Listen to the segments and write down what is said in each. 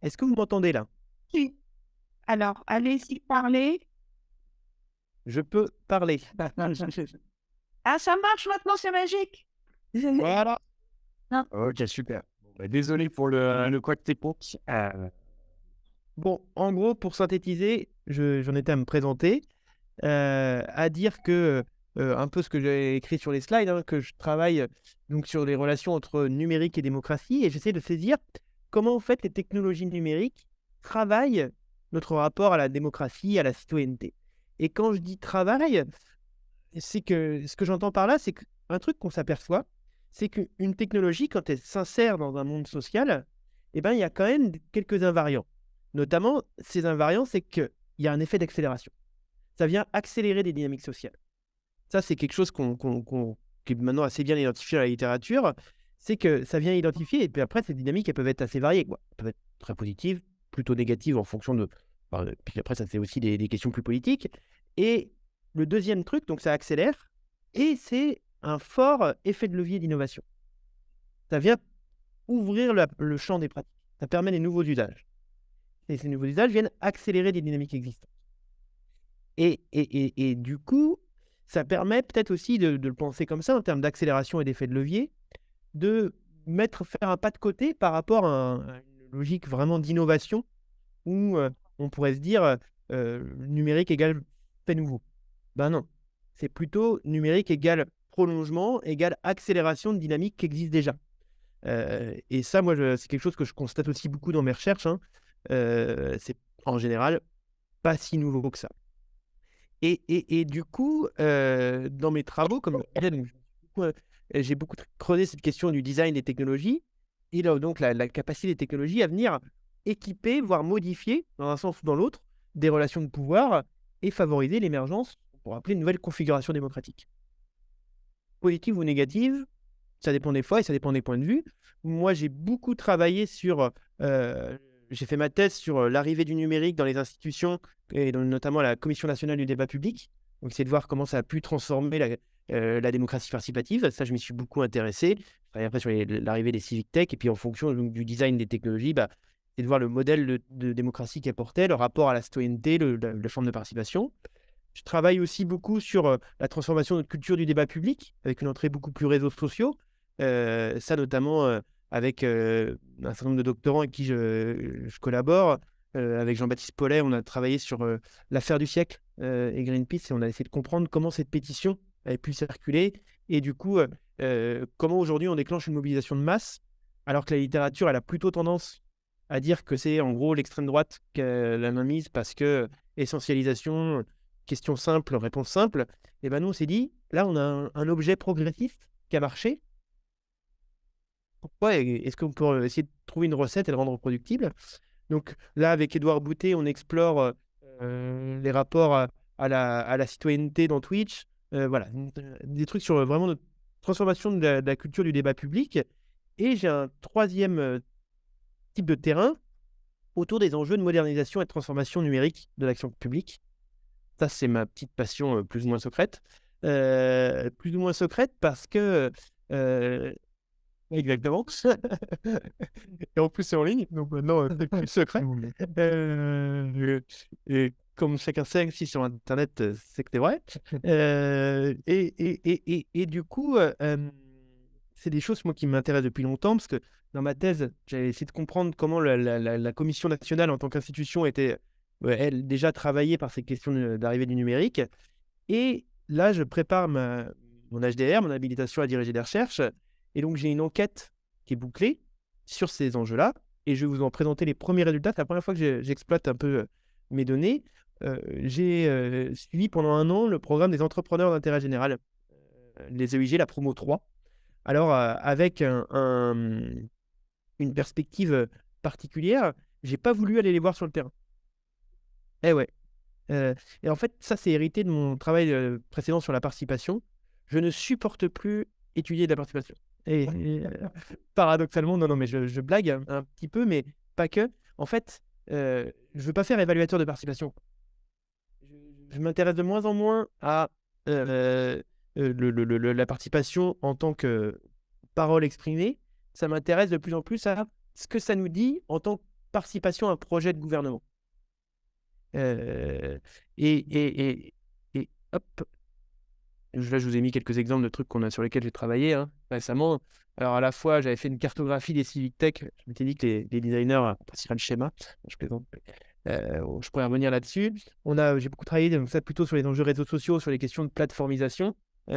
Est-ce que vous m'entendez là? Oui. Alors, allez-y parler. Je peux parler. Ah, ça marche maintenant, c'est magique. Voilà. Non. Ok, super. Bon, désolé pour le couac technique. Bon, en gros, pour synthétiser, j'en étais à me présenter, à dire que, un peu ce que j'ai écrit sur les slides, hein, que je travaille donc sur les relations entre numérique et démocratie et j'essaie de saisir comment, en fait, les technologies numériques travaillent notre rapport à la démocratie, à la citoyenneté. Et quand je dis travail, c'est que ce que j'entends par là, c'est qu'un truc qu'on s'aperçoit, c'est qu'une technologie, quand elle s'insère dans un monde social, eh ben, il y a quand même quelques invariants. Notamment, ces invariants, c'est qu'il y a un effet d'accélération. Ça vient accélérer des dynamiques sociales. Ça, c'est quelque chose qui est maintenant assez bien identifié dans la littérature. C'est que ça vient identifier, et puis après, ces dynamiques, elles peuvent être assez variées, quoi. Elles peuvent être très positives, plutôt négatives en fonction de. Enfin, puis après, ça, c'est aussi des questions plus politiques. Et le deuxième truc, donc ça accélère, et c'est un fort effet de levier d'innovation. Ça vient ouvrir le champ des pratiques. Ça permet des nouveaux usages. Et ces nouveaux usages viennent accélérer des dynamiques existantes. Et du coup, ça permet peut-être aussi de le penser comme ça, en termes d'accélération et d'effet de levier, de faire un pas de côté par rapport à une logique vraiment d'innovation où, on pourrait se dire, numérique égale fait nouveau. Ben non, c'est plutôt numérique égale prolongement, égale accélération de dynamiques qui existent déjà. Et ça, moi, c'est quelque chose que je constate aussi beaucoup dans mes recherches, hein. C'est en général pas si nouveau que ça. Et du coup, dans mes travaux, comme donc j'ai beaucoup creusé cette question du design des technologies et là, donc la capacité des technologies à venir équiper, voire modifier, dans un sens ou dans l'autre, des relations de pouvoir et favoriser l'émergence, on pourrait appeler une nouvelle configuration démocratique. Positive ou négative, ça dépend des fois et ça dépend des points de vue. Moi, j'ai beaucoup travaillé sur, j'ai fait ma thèse sur, l'arrivée du numérique dans les institutions et dans notamment la Commission nationale du débat public. Donc c'est de voir comment ça a pu transformer la démocratie participative. Ça, je m'y suis beaucoup intéressé. Je travaille après sur l'arrivée des civic tech et puis en fonction donc du design des technologies, bah, c'est de voir le modèle de démocratie qu'elles portaient, le rapport à la citoyenneté, la forme de participation. Je travaille aussi beaucoup sur, la transformation de notre culture du débat public, avec une entrée beaucoup plus réseaux sociaux. Ça notamment, avec, un certain nombre de doctorants avec qui je collabore. Avec Jean-Baptiste Pollet, on a travaillé sur, l'affaire du siècle, et Greenpeace et on a essayé de comprendre comment cette pétition avait pu circuler et du coup, comment aujourd'hui on déclenche une mobilisation de masse, alors que la littérature, elle a plutôt tendance à dire que c'est en gros l'extrême droite qui a la main mise parce que essentialisation, question simple, réponse simple. Et ben nous, on s'est dit: «Là, on a un objet progressiste qui a marché. Pourquoi est-ce qu'on peut essayer de trouver une recette et le rendre reproductible?» Donc là, avec Édouard Boutet, on explore, les rapports à la citoyenneté dans Twitch. Voilà, des trucs sur, vraiment notre transformation de la culture du débat public et j'ai un troisième type de terrain autour des enjeux de modernisation et de transformation numérique de l'action publique. Ça, c'est ma petite passion, plus ou moins secrète. Plus ou moins secrète parce que, exactement. Et en plus, c'est en ligne, donc maintenant, c'est plus secret. Et comme chacun sait, si sur internet, c'est que c'est vrai. Et du coup, c'est des choses, moi, qui m'intéressent depuis longtemps parce que dans ma thèse, j'avais essayé de comprendre comment la commission nationale en tant qu'institution était, elle, déjà travaillée par ces questions d'arrivée du numérique. Et là, je prépare mon HDR, mon habilitation à diriger des recherches et donc j'ai une enquête qui est bouclée sur ces enjeux-là et je vais vous en présenter les premiers résultats. C'est la première fois que j'exploite un peu, mes données. J'ai, suivi pendant un an le programme des entrepreneurs d'intérêt général, les EIG, la promo 3. Alors, avec une perspective, particulière, j'ai pas voulu aller les voir sur le terrain. Eh ouais. Et en fait, ça, c'est hérité de mon travail, précédent sur la participation. Je ne supporte plus étudier de la participation et paradoxalement, non, non, mais je blague un petit peu, mais pas que. En fait, je veux pas faire évaluateur de participation. Je m'intéresse de moins en moins à, la participation en tant que parole exprimée. Ça m'intéresse de plus en plus à ce que ça nous dit en tant participation à un projet de gouvernement. Euh, et hop, là, je vous ai mis quelques exemples de trucs sur lesquels j'ai travaillé récemment. Alors, à la fois, j'avais fait une cartographie des civic tech. Je m'étais dit que les designers passeraient le schéma. Je plaisante. Je pourrais revenir là-dessus. J'ai beaucoup travaillé donc ça, plutôt sur les enjeux réseaux sociaux, sur les questions de plateformisation. Et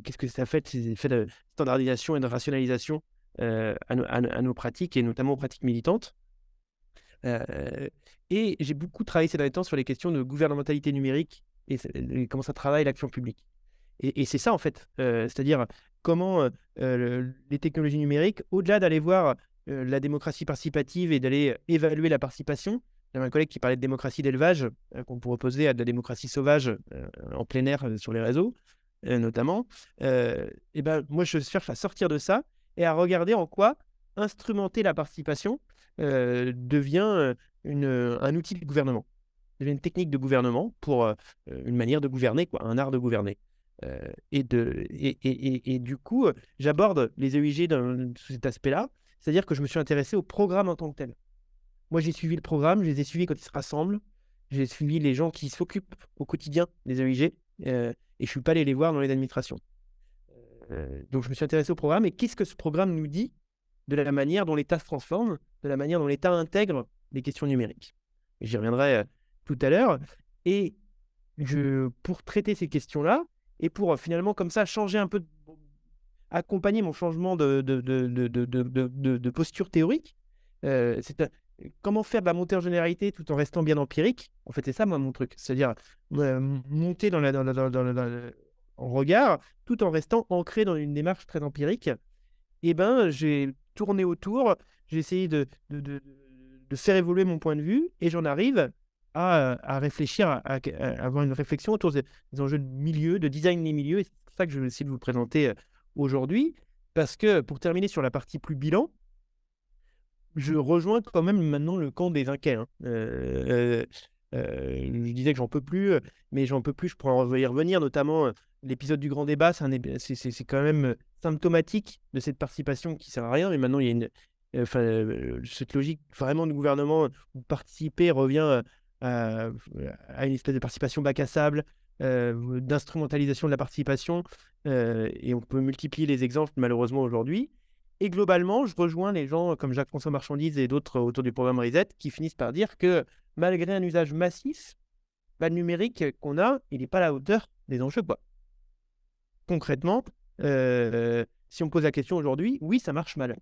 qu'est-ce que ça fait, ces effets de standardisation et de rationalisation à nos pratiques, et notamment aux pratiques militantes. Et j'ai beaucoup travaillé ces derniers temps sur les questions de gouvernementalité numérique et comment ça travaille l'action publique. Et c'est ça, en fait. C'est-à-dire comment les technologies numériques, au-delà d'aller voir la démocratie participative et d'aller évaluer la participation, j'avais un collègue qui parlait de démocratie d'élevage, qu'on pourrait opposer à de la démocratie sauvage en plein air sur les réseaux, notamment. Et ben, moi, je cherche à sortir de ça et à regarder en quoi instrumenter la participation devient un outil de gouvernement, devient une technique de gouvernement pour une manière de gouverner, quoi, un art de gouverner. Et du coup, j'aborde les EIG sous cet aspect-là, c'est-à-dire que je me suis intéressé au programme en tant que tel. Moi, j'ai suivi le programme, je les ai suivis quand ils se rassemblent, j'ai suivi les gens qui s'occupent au quotidien des EIG, et je ne suis pas allé les voir dans les administrations. Donc, je me suis intéressé au programme, et qu'est-ce que ce programme nous dit de la manière dont l'État se transforme, de la manière dont l'État intègre les questions numériques. Et j'y reviendrai tout à l'heure. Et pour traiter ces questions-là, et pour finalement comme ça changer un peu, accompagner mon changement de posture théorique, comment faire de la montée en généralité tout en restant bien empirique. En fait, c'est ça, moi, mon truc. C'est-à-dire monter en regard tout en restant ancré dans une démarche très empirique. Et ben, j'ai tourné autour, j'ai essayé de faire évoluer mon point de vue, et j'en arrive à réfléchir, à avoir une réflexion autour des enjeux de milieu, de design des milieux, et c'est pour ça que je vais essayer de vous présenter aujourd'hui, parce que pour terminer sur la partie plus bilan, je rejoins quand même maintenant le camp des inquiets. Je disais que j'en peux plus, mais j'en peux plus, je pourrais y revenir, notamment l'épisode du grand débat, c'est quand même symptomatique de cette participation qui sert à rien, mais maintenant il y a cette logique vraiment de gouvernement où participer revient à une espèce de participation bac à sable, d'instrumentalisation de la participation, et on peut multiplier les exemples malheureusement aujourd'hui. Et globalement, je rejoins les gens comme Jacques-François Marchandise et d'autres autour du programme Reset qui finissent par dire que malgré un usage massif, le numérique qu'on a, il n'est pas à la hauteur des enjeux, quoi. Concrètement, si on me pose la question aujourd'hui, oui, ça marche mal.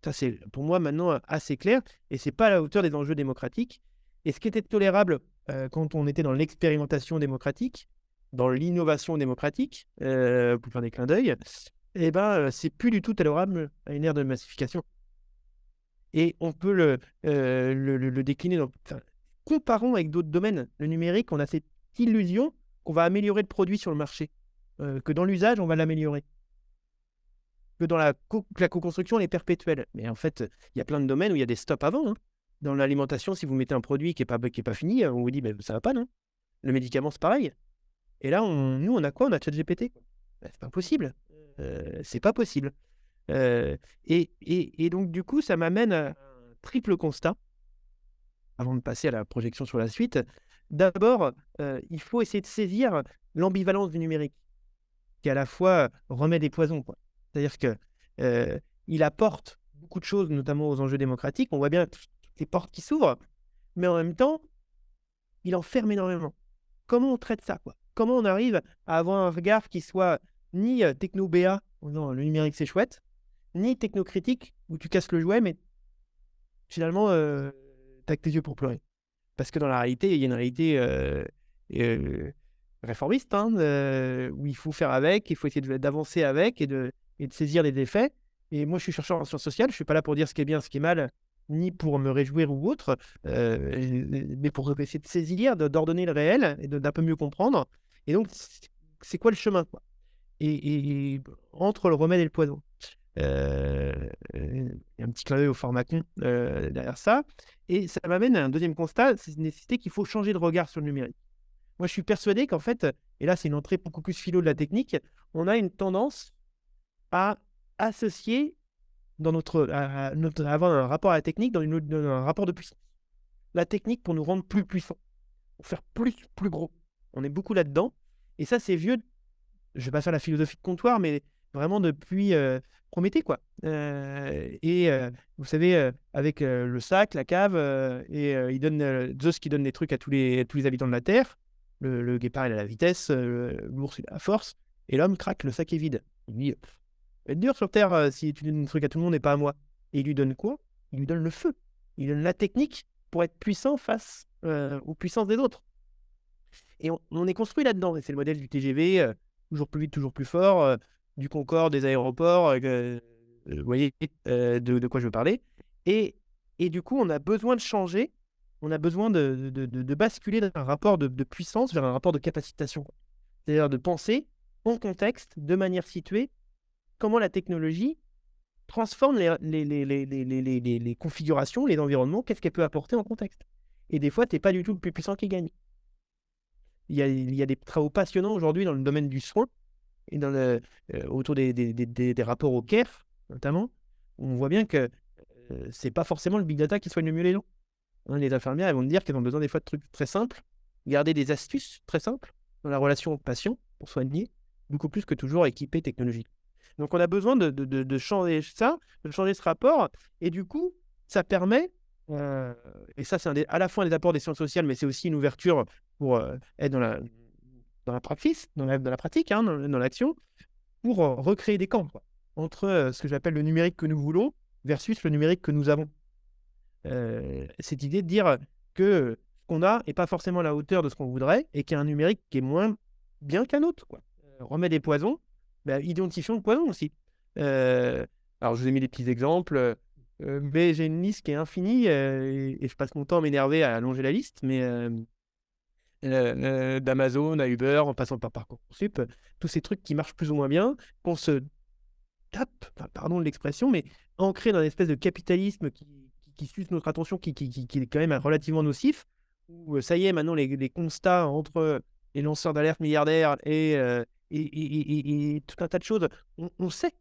Ça, c'est pour moi maintenant assez clair, et c'est pas à la hauteur des enjeux démocratiques. Et ce qui était tolérable quand on était dans l'expérimentation démocratique, dans l'innovation démocratique, pour faire des clins d'œil, eh ben, c'est plus du tout tolérable à une ère de massification. Et on peut le décliner comparons avec d'autres domaines. Le numérique, on a cette illusion qu'on va améliorer le produit sur le marché, que dans l'usage, on va l'améliorer, que dans la co-construction, elle est perpétuelle. Mais en fait, il y a plein de domaines où il y a des stops avant. Dans l'alimentation, si vous mettez un produit qui n'est pas fini, on vous dit ça va pas, non? Le médicament, c'est pareil. Et là, nous, on a quoi? On a ChatGPT. C'est pas possible. C'est pas possible. Et donc, du coup, ça m'amène à un triple constat, avant de passer à la projection sur la suite. D'abord, il faut essayer de saisir l'ambivalence du numérique, qui à la fois remède et poison, quoi. C'est-à-dire qu'il apporte beaucoup de choses, notamment aux enjeux démocratiques. On voit bien toutes les portes qui s'ouvrent, mais en même temps, il enferme énormément. Comment on traite ça, quoi? Comment on arrive à avoir un regard qui soit ni techno-BA, en disant le numérique c'est chouette, ni technocritique, où tu casses le jouet, mais finalement, t'as que tes yeux pour pleurer. Parce que dans la réalité, il y a une réalité réformiste, où il faut faire avec, il faut essayer d'avancer avec et de saisir les effets. Et moi, je suis chercheur en sciences sociales, je ne suis pas là pour dire ce qui est bien, ce qui est mal, ni pour me réjouir ou autre, mais pour essayer de saisir, d'ordonner le réel et d'un peu mieux comprendre. Et donc, c'est quoi le chemin, quoi? Et entre le remède et le poison. Il y a un petit clin d'œil au pharmacon derrière ça. Et ça m'amène à un deuxième constat, c'est une nécessité qu'il faut changer de regard sur le numérique. Moi, je suis persuadé qu'en fait, et là, c'est une entrée beaucoup plus philo de la technique, on a une tendance à associer avoir un rapport à la technique dans un rapport de puissance. La technique pour nous rendre plus puissants, pour faire plus gros. On est beaucoup là-dedans. Et ça, c'est vieux. Je vais pas faire la philosophie de comptoir, mais vraiment depuis Prométhée, quoi. Vous savez, avec le sac, la cave, il donne Zeus qui donne des trucs à tous les habitants de la Terre. Le guépard, il a la vitesse, l'ours, il a la force. Et l'homme craque, le sac est vide. Il dit, ça va être dur sur Terre si tu donnes un truc à tout le monde et pas à moi. Et il lui donne quoi? Il lui donne le feu. Il donne la technique pour être puissant face aux puissances des autres. Et on est construit là-dedans. Et c'est le modèle du TGV, toujours plus vite, toujours plus fort, du Concorde, des aéroports, vous voyez de quoi je veux parler. Et du coup, on a besoin de changer, on a besoin de basculer d'un rapport de puissance vers un rapport de capacitation. C'est-à-dire de penser en contexte, de manière située, comment la technologie transforme les configurations, les environnements, qu'est-ce qu'elle peut apporter en contexte. Et des fois, tu n'es pas du tout le plus puissant qui gagne. Il y a des travaux passionnants aujourd'hui dans le domaine du soin et autour des rapports au care, notamment. On voit bien que c'est pas forcément le big data qui soigne le mieux les gens. Les infirmières, elles vont te dire qu'elles ont besoin des fois de trucs très simples, garder des astuces très simples dans la relation au patient pour soigner, beaucoup plus que toujours équipé technologique. Donc on a besoin de changer ça, de changer ce rapport, et du coup, ça permet, et ça c'est à la fois des apports des sciences sociales, mais c'est aussi une ouverture pour être dans la pratique, dans la pratique, dans l'action, pour recréer des camps, quoi, entre ce que j'appelle le numérique que nous voulons versus le numérique que nous avons. Cette idée de dire que ce qu'on a n'est pas forcément à la hauteur de ce qu'on voudrait et qu'il y a un numérique qui est moins bien qu'un autre, quoi. Remet des poisons, identifions le poison aussi. Alors, je vous ai mis des petits exemples, mais j'ai une liste qui est infinie et je passe mon temps à m'énerver à allonger la liste, mais d'Amazon à Uber, en passant par Parcoursup, tous ces trucs qui marchent plus ou moins bien, qu'on se tape, pardon de l'expression, mais ancré dans une espèce de capitalisme qui suce notre attention, qui est quand même relativement nocif, où ça y est, maintenant les constats entre les lanceurs d'alerte milliardaires et tout un tas de choses, on sait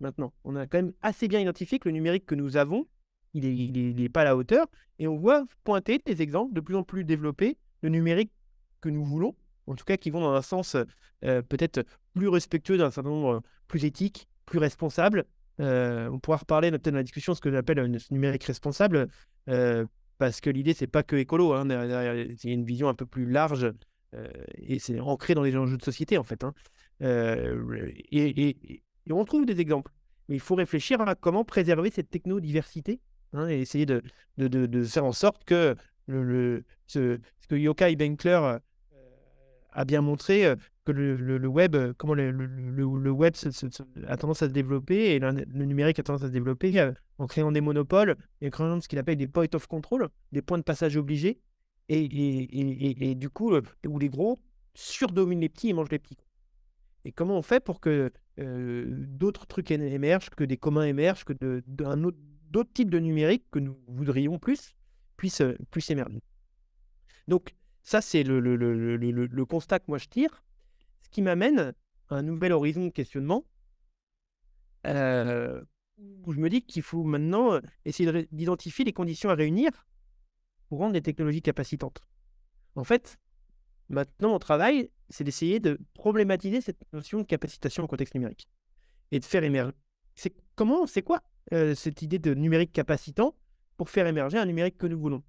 maintenant. On a quand même assez bien identifié que le numérique que nous avons, il n'est pas à la hauteur, et on voit pointer des exemples de plus en plus développés de numérique que nous voulons, en tout cas qui vont dans un sens peut-être plus respectueux d'un certain nombre, plus éthique, plus responsable. On pourra reparler peut-être dans la discussion ce que j'appelle un numérique responsable, parce que l'idée, c'est pas que écolo, il y a une vision un peu plus large, et c'est ancré dans les enjeux de société, en fait. Et on trouve des exemples. Mais il faut réfléchir à comment préserver cette technodiversité, et essayer de faire en sorte que ce que Yochai Benkler a bien montré, que le web, comment le web a tendance à se développer et le numérique a tendance à se développer en créant des monopoles et en créant ce qu'il appelle des points of control, des points de passage obligés, et du coup, où les gros surdominent les petits et mangent les petits. Et comment on fait pour que d'autres trucs émergent, que des communs émergent, que d'autres types de numérique que nous voudrions puissent émerger. Donc, ça, c'est le constat que moi je tire, ce qui m'amène à un nouvel horizon de questionnement, où je me dis qu'il faut maintenant essayer d'identifier les conditions à réunir pour rendre les technologies capacitantes. En fait, maintenant, mon travail, c'est d'essayer de problématiser cette notion de capacitation au contexte numérique et de faire émerger. C'est quoi cette idée de numérique capacitant pour faire émerger un numérique que nous voulons?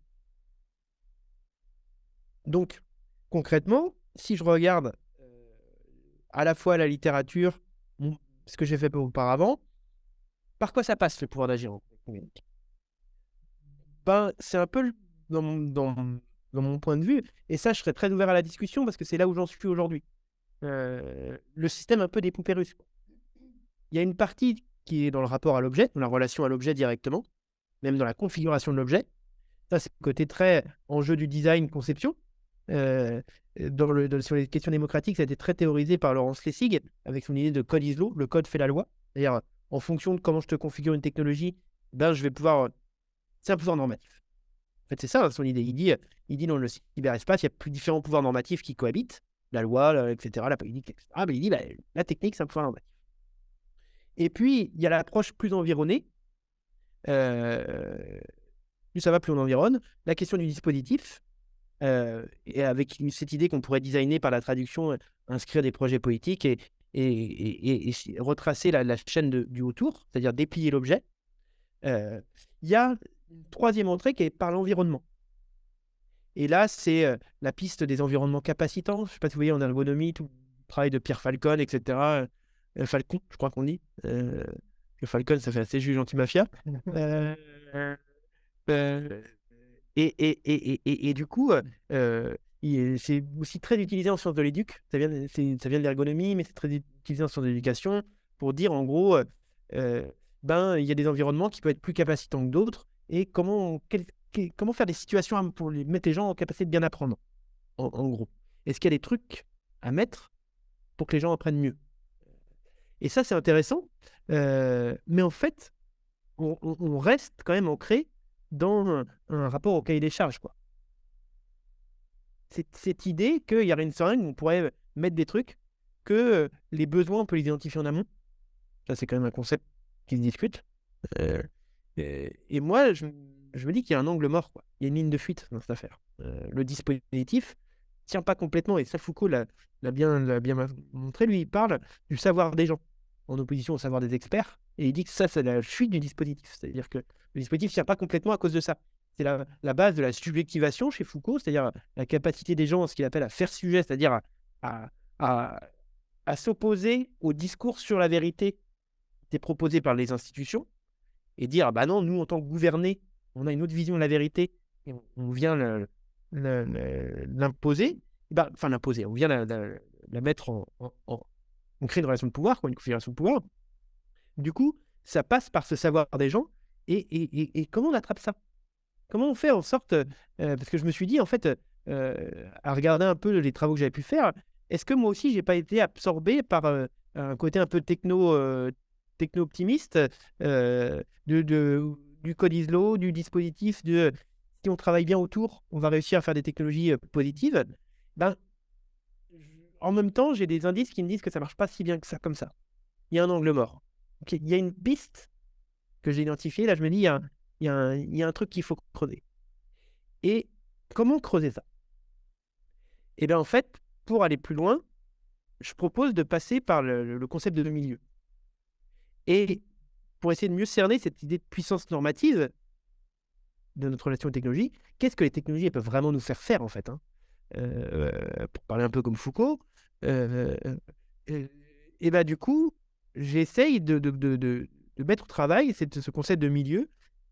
Donc, concrètement, si je regarde à la fois la littérature, ce que j'ai fait auparavant, par quoi ça passe le pouvoir d'agir en numérique? C'est un peu dans mon point de vue, et ça, je serais très ouvert à la discussion parce que c'est là où j'en suis aujourd'hui. Le système un peu des poupées russes. Il y a une partie qui est dans le rapport à l'objet, dans la relation à l'objet directement, même dans la configuration de l'objet. Ça, c'est le côté très enjeu du design, conception. Sur les questions démocratiques, ça a été très théorisé par Laurence Lessig avec son idée de code is law, le code fait la loi. C'est-à-dire, en fonction de comment je te configure une technologie, je vais pouvoir... C'est un pouvoir normatif. En fait, c'est ça son idée. Il dit dans le cyberespace, il y a plus différents pouvoirs normatifs qui cohabitent, la loi, etc., la politique, etc. Mais il dit, la technique, c'est un pouvoir normatif. Et puis, il y a l'approche plus environnée, euh, plus ça va, plus on environne. La question du dispositif, et avec cette idée qu'on pourrait designer par la traduction, inscrire des projets politiques et retracer la chaîne du autour, c'est-à-dire déplier l'objet. Il y a une troisième entrée qui est par l'environnement. Et là, c'est la piste des environnements capacitants. Je ne sais pas si vous voyez en ergonomie, tout le travail de Pierre Falcon, etc. Falcon, je crois qu'on dit. Que Falcon, ça fait assez juge anti-mafia. Euh, euh, et du coup, c'est aussi très utilisé en sciences de l'éduc. Ça vient de l'ergonomie, mais c'est très utilisé en sciences de l'éducation pour dire, en gros, il y a des environnements qui peuvent être plus capacitants que d'autres. Et comment faire des situations pour mettre les gens en capacité de bien apprendre, en gros. Est-ce qu'il y a des trucs à mettre pour que les gens apprennent mieux? Et ça, c'est intéressant. Mais en fait, on reste quand même ancré dans un rapport au cahier des charges, quoi. Cette idée qu'il y aurait une seringue où on pourrait mettre des trucs, que les besoins, on peut les identifier en amont. Ça, c'est quand même un concept qui se discute. Et moi, je me dis qu'il y a un angle mort, quoi. Il y a une ligne de fuite dans cette affaire. Le dispositif tient pas complètement, et ça, Foucault l'a bien montré. Lui, il parle du savoir des gens, en opposition au savoir des experts, et il dit que ça, c'est la fuite du dispositif. C'est-à-dire que le dispositif ne tient pas complètement à cause de ça. C'est la base de la subjectivation chez Foucault, c'est-à-dire la capacité des gens, ce qu'il appelle à faire sujet, c'est-à-dire à s'opposer au discours sur la vérité qui est proposé par les institutions, et dire, ah bah non, nous, en tant que gouvernés, on a une autre vision de la vérité, et on vient l'imposer, enfin l'imposer, on vient la mettre on crée une relation de pouvoir, quoi, une configuration de pouvoir. Du coup, ça passe par ce savoir des gens, et comment on attrape ça? Comment on fait en sorte, parce que je me suis dit, en fait, à regarder un peu les travaux que j'avais pu faire, est-ce que moi aussi, j'ai pas été absorbé par un côté un peu techno-optimiste du code ISLO, du dispositif, si on travaille bien autour, on va réussir à faire des technologies positives. Ben, en même temps, j'ai des indices qui me disent que ça marche pas si bien que ça, comme ça. Il y a un angle mort. Okay. Il y a une piste que j'ai identifiée. Là, je me dis, il y a un truc qu'il faut creuser. Et comment creuser ça? Et bien, en fait, pour aller plus loin, je propose de passer par le concept de milieu. Et pour essayer de mieux cerner cette idée de puissance normative de notre relation aux technologies, qu'est-ce que les technologies peuvent vraiment nous faire faire, en fait, hein? Pour parler un peu comme Foucault. Et ben, du coup, j'essaye de mettre au travail ce concept de milieu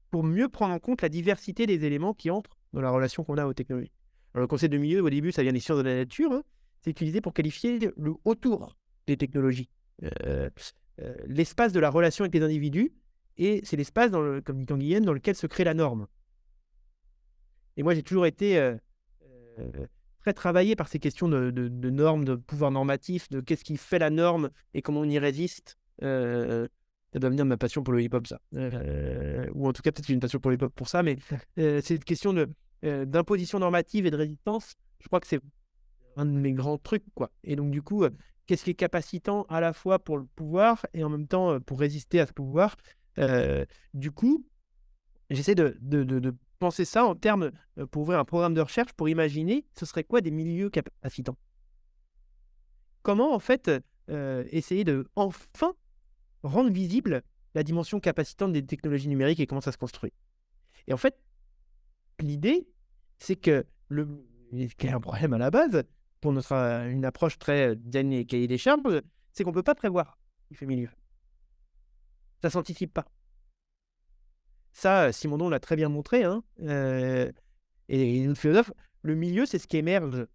pour mieux prendre en compte la diversité des éléments qui entrent dans la relation qu'on a aux technologies. Alors, le concept de milieu, au début, ça vient des sciences de la nature, hein. C'est utilisé pour qualifier le autour des technologies. L'espace de la relation avec les individus, et c'est l'espace, comme dit Canguilhem, dans lequel se crée la norme. Et moi, j'ai toujours été très travaillé par ces questions de normes, de pouvoir normatif, de qu'est-ce qui fait la norme et comment on y résiste. Ça doit venir de ma passion pour le hip-hop, ça. Ou en tout cas, peut-être que j'ai une passion pour le hip-hop pour ça, mais cette question d'imposition normative et de résistance, je crois que c'est un de mes grands trucs, quoi. Et donc, du coup, qu'est-ce qui est capacitant à la fois pour le pouvoir et en même temps pour résister à ce pouvoir? Du coup, j'essaie de penser ça en termes, pour ouvrir un programme de recherche, pour imaginer ce serait quoi des milieux capacitants. Comment, en fait, essayer de enfin rendre visible la dimension capacitante des technologies numériques et comment ça se construit. Et en fait, l'idée, c'est que il y a un problème à la base, pour une approche très design et cahier des charges, c'est qu'on ne peut pas prévoir ce qui fait milieu. Ça ne s'anticipe pas. Ça, Simondon l'a très bien montré, hein, et une philosophe, le milieu, c'est ce qui émerge.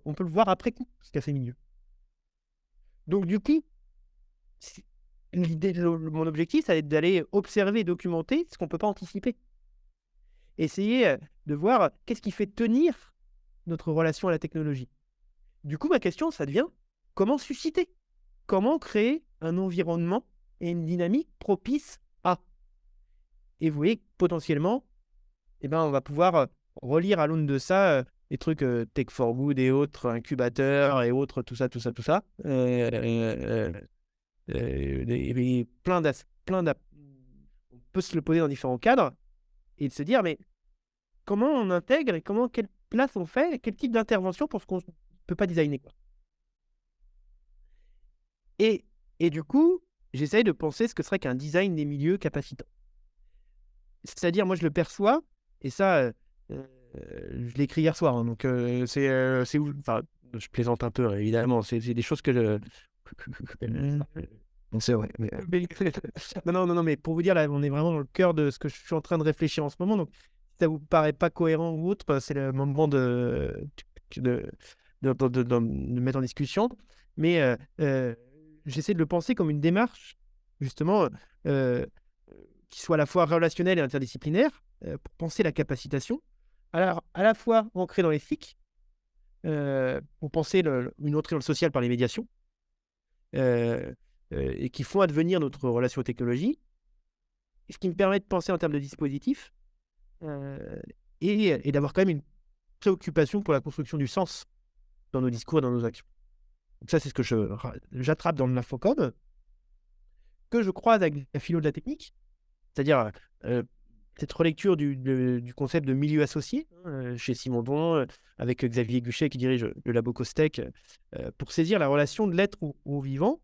On peut le voir après coup, ce qu'a fait milieu. Donc, du coup, mon objectif, ça va être d'aller observer et documenter ce qu'on ne peut pas anticiper. Essayer de voir qu'est-ce qui fait tenir notre relation à la technologie. Du coup, ma question, ça devient comment susciter? Comment créer un environnement et une dynamique propice à? Et vous voyez, potentiellement, on va pouvoir relire à l'aune de ça les trucs Tech for Good et autres, incubateurs et autres, tout ça. Et plein peut se le poser dans différents cadres et de se dire, mais comment on intègre et quelle place on fait, et quel type d'intervention pour ce qu'on ne peut pas designer, quoi. Et du coup, j'essaye de penser ce que serait qu'un design des milieux capacitant. C'est-à-dire, moi, je le perçois, et ça, je l'ai écrit hier soir, hein, donc c'est où, enfin, je plaisante un peu, évidemment, c'est des choses que je... C'est vrai. Non, mais pour vous dire, là, on est vraiment dans le cœur de ce que je suis en train de réfléchir en ce moment. Donc, si ça vous paraît pas cohérent ou autre, c'est le moment de mettre en discussion. Mais j'essaie de le penser comme une démarche, justement, qui soit à la fois relationnelle et interdisciplinaire, pour penser la capacitation. Alors, à la fois ancrée dans l'éthique, pour penser une entrée dans le social par les médiations, et qui font advenir notre relation aux technologies, ce qui me permet de penser en termes de dispositifs, et d'avoir quand même une préoccupation pour la construction du sens dans nos discours et dans nos actions. Donc ça, c'est ce que j'attrape dans l'infocom, que je croise avec la philo de la technique, c'est-à-dire cette relecture du concept de milieu associé, chez Simondon, avec Xavier Guchet qui dirige le labo Costec, pour saisir la relation de l'être au vivant.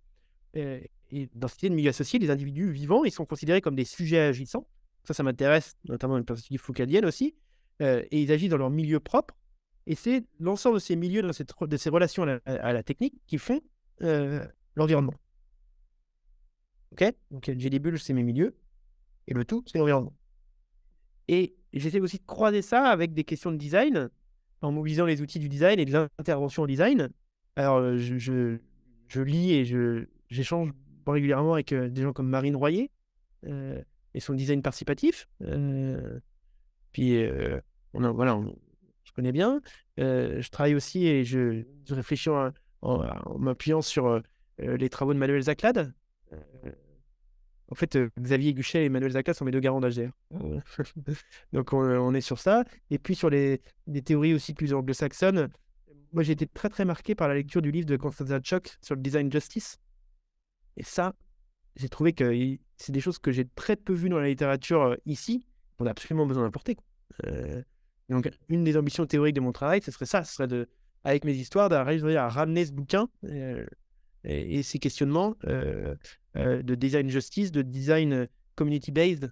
Et dans cette idée de milieu associé, les individus vivants, ils sont considérés comme des sujets agissants. Ça m'intéresse, notamment une perspective foucaldienne aussi. Et ils agissent dans leur milieu propre. Et c'est l'ensemble de ces milieux, de ces relations à la technique qui font l'environnement. Ok ? Donc j'ai des bulles, c'est mes milieux. Et le tout, c'est l'environnement. Et j'essaie aussi de croiser ça avec des questions de design, en mobilisant les outils du design et de l'intervention au design. Alors, je lis et j'échange régulièrement avec des gens comme Marine Royer et son design participatif. Puis, je connais bien. Je travaille aussi et je réfléchis en m'appuyant sur les travaux de Manuel Zaclade. En fait, Xavier Guchet et Manuel Zaclade sont mes deux garants d'HDR. Donc, on est sur ça. Et puis, sur les théories aussi plus anglo-saxonnes, moi, j'ai été très, très marqué par la lecture du livre de Constanza Chock sur le design justice. Et ça, j'ai trouvé que c'est des choses que j'ai très peu vues dans la littérature ici, qu'on a absolument besoin d'importer. Donc, une des ambitions théoriques de mon travail, ce serait avec mes histoires, d'arriver à ramener ce bouquin et ces questionnements de design justice, de design community-based,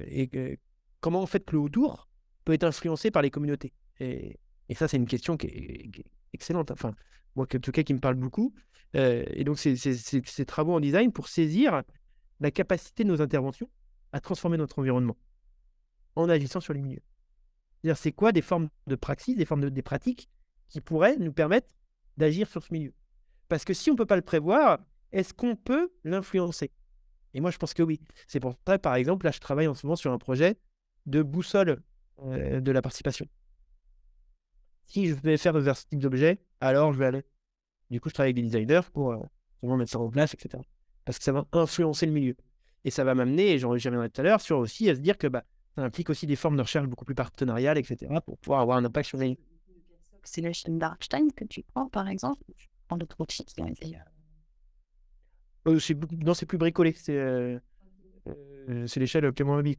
et comment en fait que le autour peut être influencé par les communautés. Et ça, c'est une question qui est excellente. Enfin, moi, en tout cas, qui me parle beaucoup. Et donc, c'est ces travaux en design pour saisir la capacité de nos interventions à transformer notre environnement en agissant sur les milieux. C'est-à-dire, c'est quoi des formes de praxis, des pratiques qui pourraient nous permettre d'agir sur ce milieu? Parce que si on ne peut pas le prévoir, est-ce qu'on peut l'influencer? Et moi, je pense que oui. C'est pour ça, par exemple, là, je travaille en ce moment sur un projet de boussole de la participation. Si je vais faire vers ce type d'objet, alors je vais aller. Du coup, je travaille avec des designers pour mettre ça en place, etc. Parce que ça va influencer le milieu. Et ça va m'amener, et j'y reviendrai tout à l'heure, sur aussi à se dire que ça implique aussi des formes de recherche beaucoup plus partenariales, etc. pour pouvoir avoir un impact sur les... C'est l'échelle d'Arnstein que tu prends, par exemple. Tu prends d'autres outils qui ont été... Non, c'est plus bricolé. C'est l'échelle Clément Leby.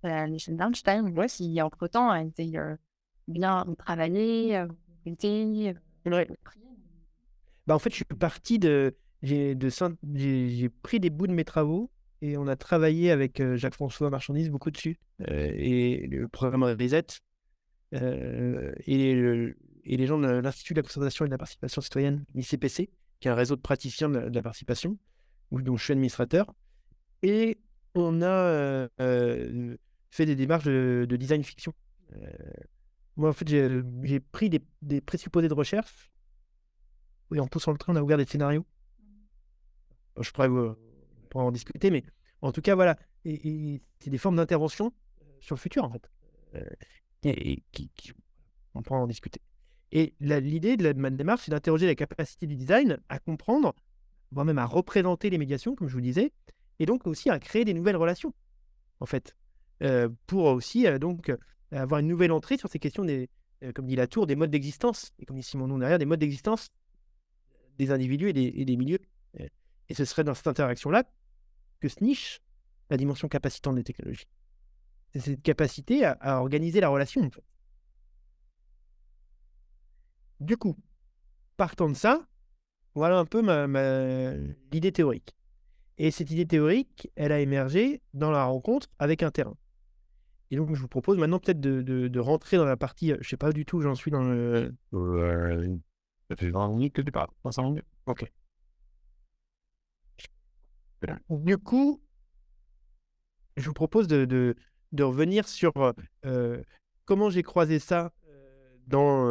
L'échelle d'Arnstein, ouais, qui entre-temps a été bien travaillée, Ouais. En fait, je suis parti j'ai pris des bouts de mes travaux et on a travaillé avec Jacques-François Marchandise beaucoup dessus, et le programme Reset, et les gens de l'Institut de la concertation et de la participation citoyenne, l'ICPC, qui est un réseau de praticiens de la participation, dont je suis administrateur. Et on a fait des démarches de design fiction. Moi, en fait, j'ai pris des présupposés de recherche et en poussant le train, on a ouvert des scénarios. Je pourrais en discuter, mais en tout cas, voilà. Et c'est des formes d'intervention sur le futur, en fait. Et on pourra en discuter. Et l'idée de ma démarche, c'est d'interroger la capacité du design à comprendre, voire même à représenter les médiations, comme je vous disais, et donc aussi à créer des nouvelles relations, en fait, pour aussi avoir une nouvelle entrée sur ces questions comme dit Latour, des modes d'existence, et comme dit Simondon derrière, des modes d'existence des individus et des milieux. Et ce serait dans cette interaction-là que se niche la dimension capacitante des technologies. C'est cette capacité à organiser la relation, en fait. Du coup, partant de ça, voilà un peu l'idée théorique. Et cette idée théorique, elle a émergé dans la rencontre avec un terrain. Et donc, je vous propose maintenant peut-être de rentrer dans la partie, je ne sais pas du tout où j'en suis dans le... Ça fait 20 minutes que tu parles. 500 minutes. Ok. Du coup, je vous propose de revenir sur comment j'ai croisé ça dans,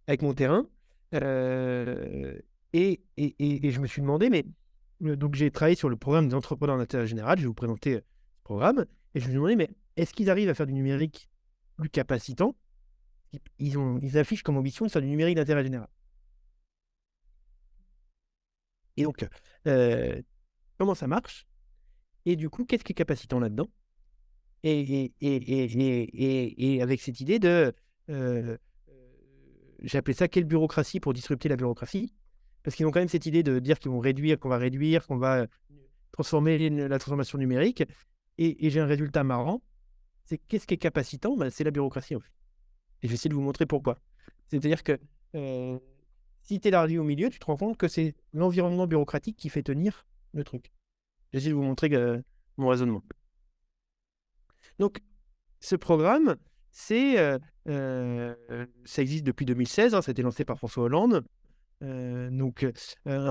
avec mon terrain. Et je me suis demandé, mais donc j'ai travaillé sur le programme des entrepreneurs d'intérêt général. Je vais vous présenter ce programme. Et je me suis demandé, mais est-ce qu'ils arrivent à faire du numérique plus capacitant? Ils affichent comme ambition de faire du numérique d'intérêt général. Et donc, comment ça marche? Et du coup, qu'est-ce qui est capacitant là-dedans? Et avec cette idée de... j'ai appelé ça quelle bureaucratie pour disrupter la bureaucratie. Parce qu'ils ont quand même cette idée de dire qu'ils vont réduire, qu'on va transformer la transformation numérique. Et j'ai un résultat marrant. C'est qu'est-ce qui est capacitant? C'est la bureaucratie, en fait. Et je vais essayer de vous montrer pourquoi. C'est-à-dire que si tu élargis au milieu, tu te rends compte que c'est l'environnement bureaucratique qui fait tenir le truc. J'essaie de vous montrer mon raisonnement. Donc, ce programme, ça existe depuis 2016, hein, ça a été lancé par François Hollande. Un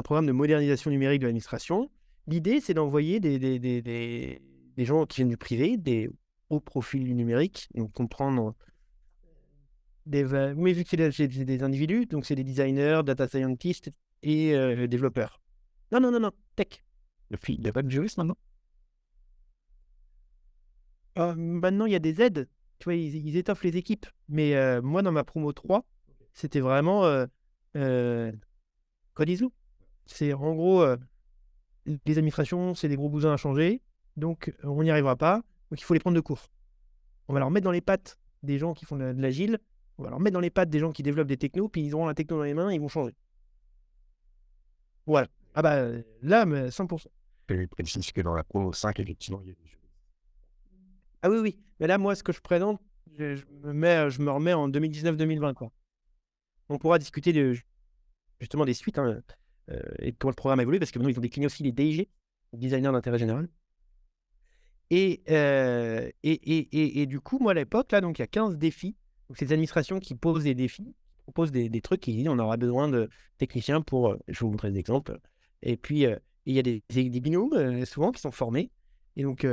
programme de modernisation numérique de l'administration. L'idée, c'est d'envoyer des gens qui viennent du privé, des hauts profils du numérique, donc comprendre mais vu que c'est des individus, donc c'est des designers, data scientists et développeurs. Non, tech. Il n'y a pas de juriste maintenant? Maintenant, il y a des aides. Tu vois, ils étoffent les équipes. Mais moi, dans ma promo 3, c'était vraiment code ISO. C'est en gros, les administrations, c'est des gros bousins à changer. Donc, on n'y arrivera pas. Donc, il faut les prendre de court. On va leur mettre dans les pattes des gens qui font de l'agile. On va leur mettre dans les pattes des gens qui développent des technos. Puis, ils auront la techno dans les mains et ils vont changer. Voilà. Ah bah, là, 100%. Je précise que dans la Pro 5, effectivement, il y a des choses. Ah oui. Mais là, moi, ce que je présente, je me remets en 2019-2020, quoi. On pourra discuter justement des suites, hein, et comment le programme a évolué, parce que maintenant, ils ont décliné aussi les DIG, designers d'intérêt général. Et du coup, moi, à l'époque, là, donc, il y a 15 défis. Donc, c'est des administrations qui posent des défis, proposent des trucs, qui disent on aura besoin de techniciens pour... je vais vous montrer des exemples. Et puis, il y a des binômes, souvent, qui sont formés. Et donc,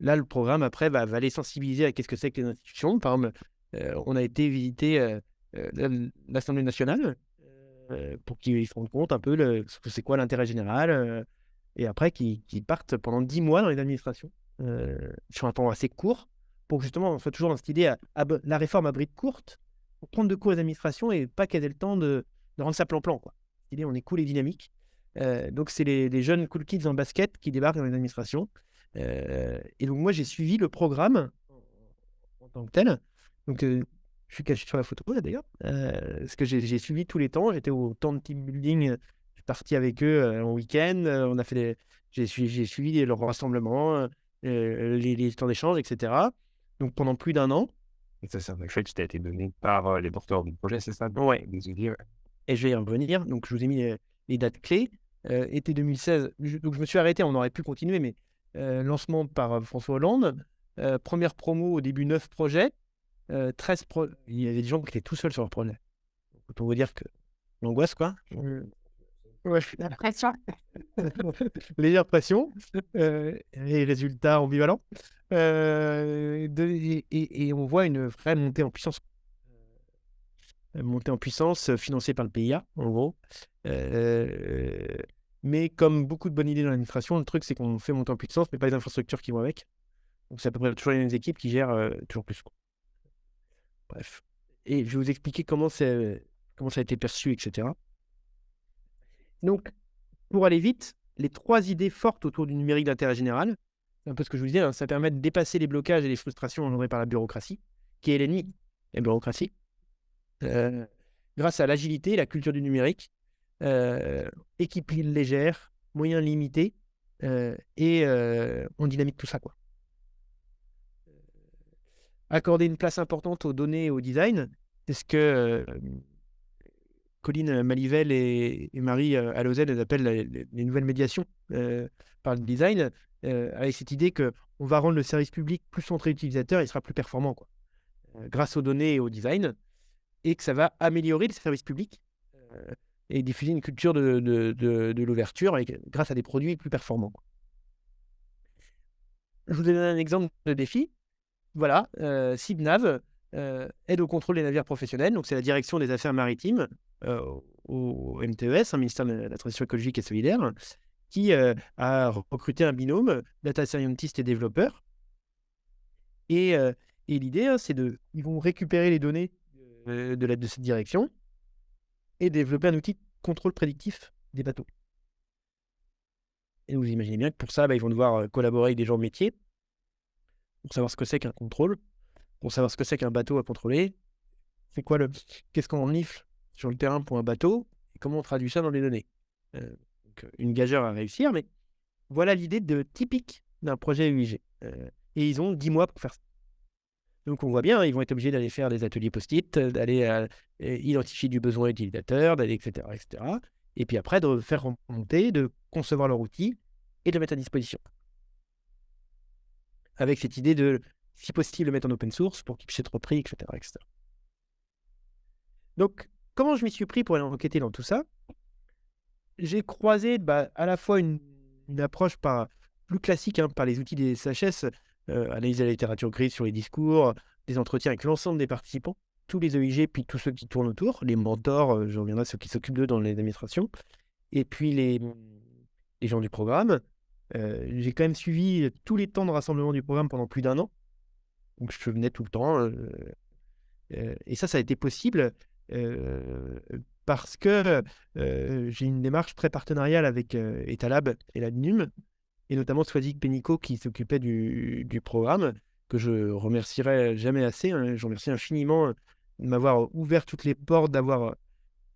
là, le programme, après, va les sensibiliser à qu'est-ce que c'est que les institutions. Par exemple, on a été visiter l'Assemblée nationale pour qu'ils se rendent compte un peu c'est quoi l'intérêt général. Et après, qu'ils partent pendant 10 mois dans les administrations, sur un temps assez court, pour que justement, on soit toujours dans cette idée, la réforme à bride courte, pour prendre de court les administrations et pas qu'elles aient le temps de rendre ça plan-plan, quoi. Cette idée, on est cool et dynamique. Donc, c'est les jeunes cool kids en basket qui débarquent dans les administrations. Et donc, moi, j'ai suivi le programme en tant que tel. Donc, je suis caché sur la photo, là, d'ailleurs. Parce que j'ai suivi tous les temps. J'étais au temps de team building. Je suis parti avec eux en week-end. J'ai suivi leurs rassemblements, les temps d'échange, etc. Donc, pendant plus d'1 an. Et ça, c'est un fait qui t'a été donné par les porteurs du projet, c'est ça? Ouais. Des outils, ouais. Et je vais y revenir. Donc, je vous ai mis les dates clés. Été 2016. Donc, je me suis arrêté. On aurait pu continuer, mais lancement par François Hollande. Première promo au début, 9 projets. 13 il y avait des gens qui étaient tout seuls sur leur projet. Autant vous dire que l'angoisse, quoi. Ouais. La pression. Légère pression. Et résultats ambivalents. Et on voit une vraie montée en puissance. Montée en puissance financée par le PIA, en gros. Mais comme beaucoup de bonnes idées dans l'administration, le truc, c'est qu'on fait monter en puissance, mais pas les infrastructures qui vont avec. Donc, c'est à peu près toujours les mêmes équipes qui gèrent toujours plus. Bref. Et je vais vous expliquer comment ça a été perçu, etc. Donc, pour aller vite, les 3 idées fortes autour du numérique d'intérêt général, c'est un peu ce que je vous disais, hein, ça permet de dépasser les blocages et les frustrations engendrées par la bureaucratie, qui est l'ennemi, la bureaucratie, grâce à l'agilité et la culture du numérique. équipe légère, moyens limités, et on dynamite tout ça, quoi. Accorder une place importante aux données et au design, c'est ce que Colline Malivelle et Marie Allozen, elles appellent les nouvelles médiations par le design, avec cette idée qu'on va rendre le service public plus centré utilisateur, il sera plus performant, quoi, grâce aux données et au design, et que ça va améliorer le service public et diffuser une culture de l'ouverture grâce à des produits plus performants, quoi. Je vous donne un exemple de défi. Voilà, Cibnav aide au contrôle des navires professionnels, donc c'est la direction des affaires maritimes au MTES, un ministère de la transition écologique et solidaire, qui a recruté un binôme, data scientist et développeur. Et l'idée, c'est ils vont récupérer les données de cette direction et développer un outil de contrôle prédictif des bateaux. Et vous imaginez bien que pour ça, ils vont devoir collaborer avec des gens de métier pour savoir ce que c'est qu'un contrôle, pour savoir ce que c'est qu'un bateau à contrôler. Qu'est-ce qu'on nifle sur le terrain pour un bateau et comment on traduit ça dans les données. Donc, une gageure à réussir, mais voilà l'idée typique d'un projet UIG. Et ils ont 10 mois pour faire ça. Donc on voit bien, ils vont être obligés d'aller faire des ateliers post-it, d'aller identifier du besoin utilisateur, d'aller, etc., etc. Et puis après, de faire remonter, de concevoir leur outil et de le mettre à disposition. Avec cette idée de, si possible, le mettre en open source pour qu'il puisse être repris, etc., etc. Donc, comment je m'y suis pris pour aller enquêter dans tout ça? J'ai croisé à la fois une approche plus classique, par les outils des SHS, analyse de la littérature grise sur les discours, des entretiens avec l'ensemble des participants, tous les EIG, puis tous ceux qui tournent autour, les mentors, je reviendrai à ceux qui s'occupent d'eux dans les administrations, et puis les gens du programme. J'ai quand même suivi tous les temps de rassemblement du programme pendant plus d'1 an, donc je venais tout le temps, et ça a été possible parce que j'ai une démarche très partenariale avec Etalab et la NUM, et notamment Swazik Pénicaud qui s'occupait du programme, que je remercierai jamais assez. Je remercie infiniment de m'avoir ouvert toutes les portes, d'avoir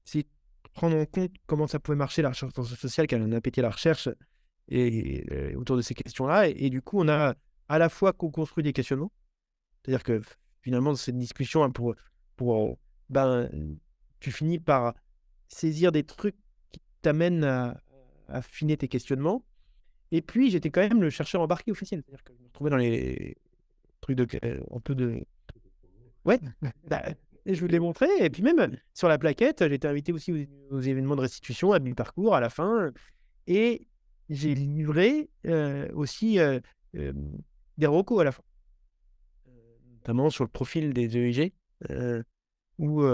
essayé de prendre en compte comment ça pouvait marcher la recherche sociale, qu'elle en a pété la recherche et autour de ces questions-là. Et du coup, on a à la fois co-construit des questionnements, c'est-à-dire que finalement, cette discussion, tu finis par saisir des trucs qui t'amènent à affiner tes questionnements. Et puis, j'étais quand même le chercheur embarqué officiel. C'est-à-dire que je me retrouvais dans les trucs un peu de... Ouais, je vous l'ai montré. Et puis même, sur la plaquette, j'étais invité aussi aux événements de restitution, à mi-parcours, à la fin. Et j'ai livré aussi des recos à la fin. Notamment sur le profil des EIG, où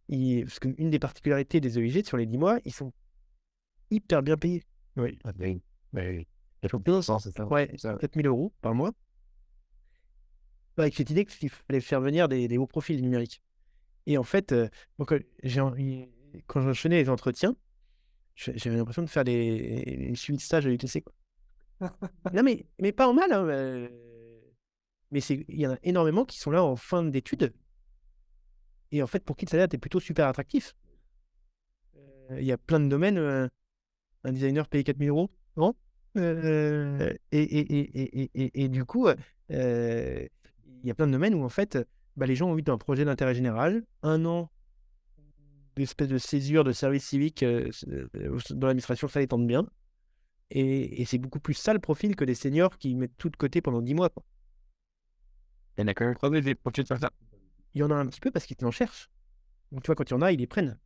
parce qu'une des particularités des EIG, sur les 10 mois, ils sont hyper bien payés. Oui. Mais c'est ça. Ouais, 4 000 € par mois. Avec cette idée qu'il fallait faire venir des hauts profils numériques. Et en fait, quand j'enchaînais les entretiens, j'avais l'impression de faire des suivis de stage à l'UTC, quoi. Non, mais pas en mal, hein, mais il y en a énormément qui sont là en fin d'études. Et en fait, pour qui le salaire était plutôt super attractif. Il y a plein de domaines, un designer payé 4 000 €, non? Et du coup, il y a plein de domaines où en fait, les gens ont eu un projet d'intérêt général, 1 an d'espèce de césure de service civique dans l'administration, ça les tente bien. Et c'est beaucoup plus ça le profil que des seniors qui mettent tout de côté pendant 10 mois, quoi. Il y en a un petit peu parce qu'ils en cherchent. Donc tu vois, quand il y en a, ils les prennent.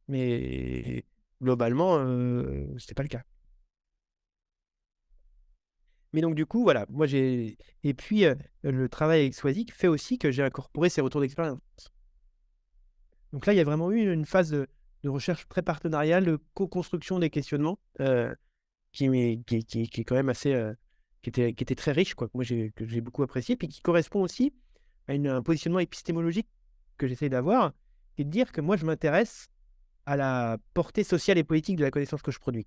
Mais globalement, c'était pas le cas. Mais donc du coup, voilà, moi j'ai... Et puis, le travail avec Swazik fait aussi que j'ai incorporé ces retours d'expérience. Donc là, il y a vraiment eu une phase de recherche très partenariale, de co-construction des questionnements, qui est quand même assez... qui était très riche, quoi, que j'ai beaucoup apprécié, puis qui correspond aussi à un positionnement épistémologique que j'essaie d'avoir, et de dire que moi, je m'intéresse à la portée sociale et politique de la connaissance que je produis.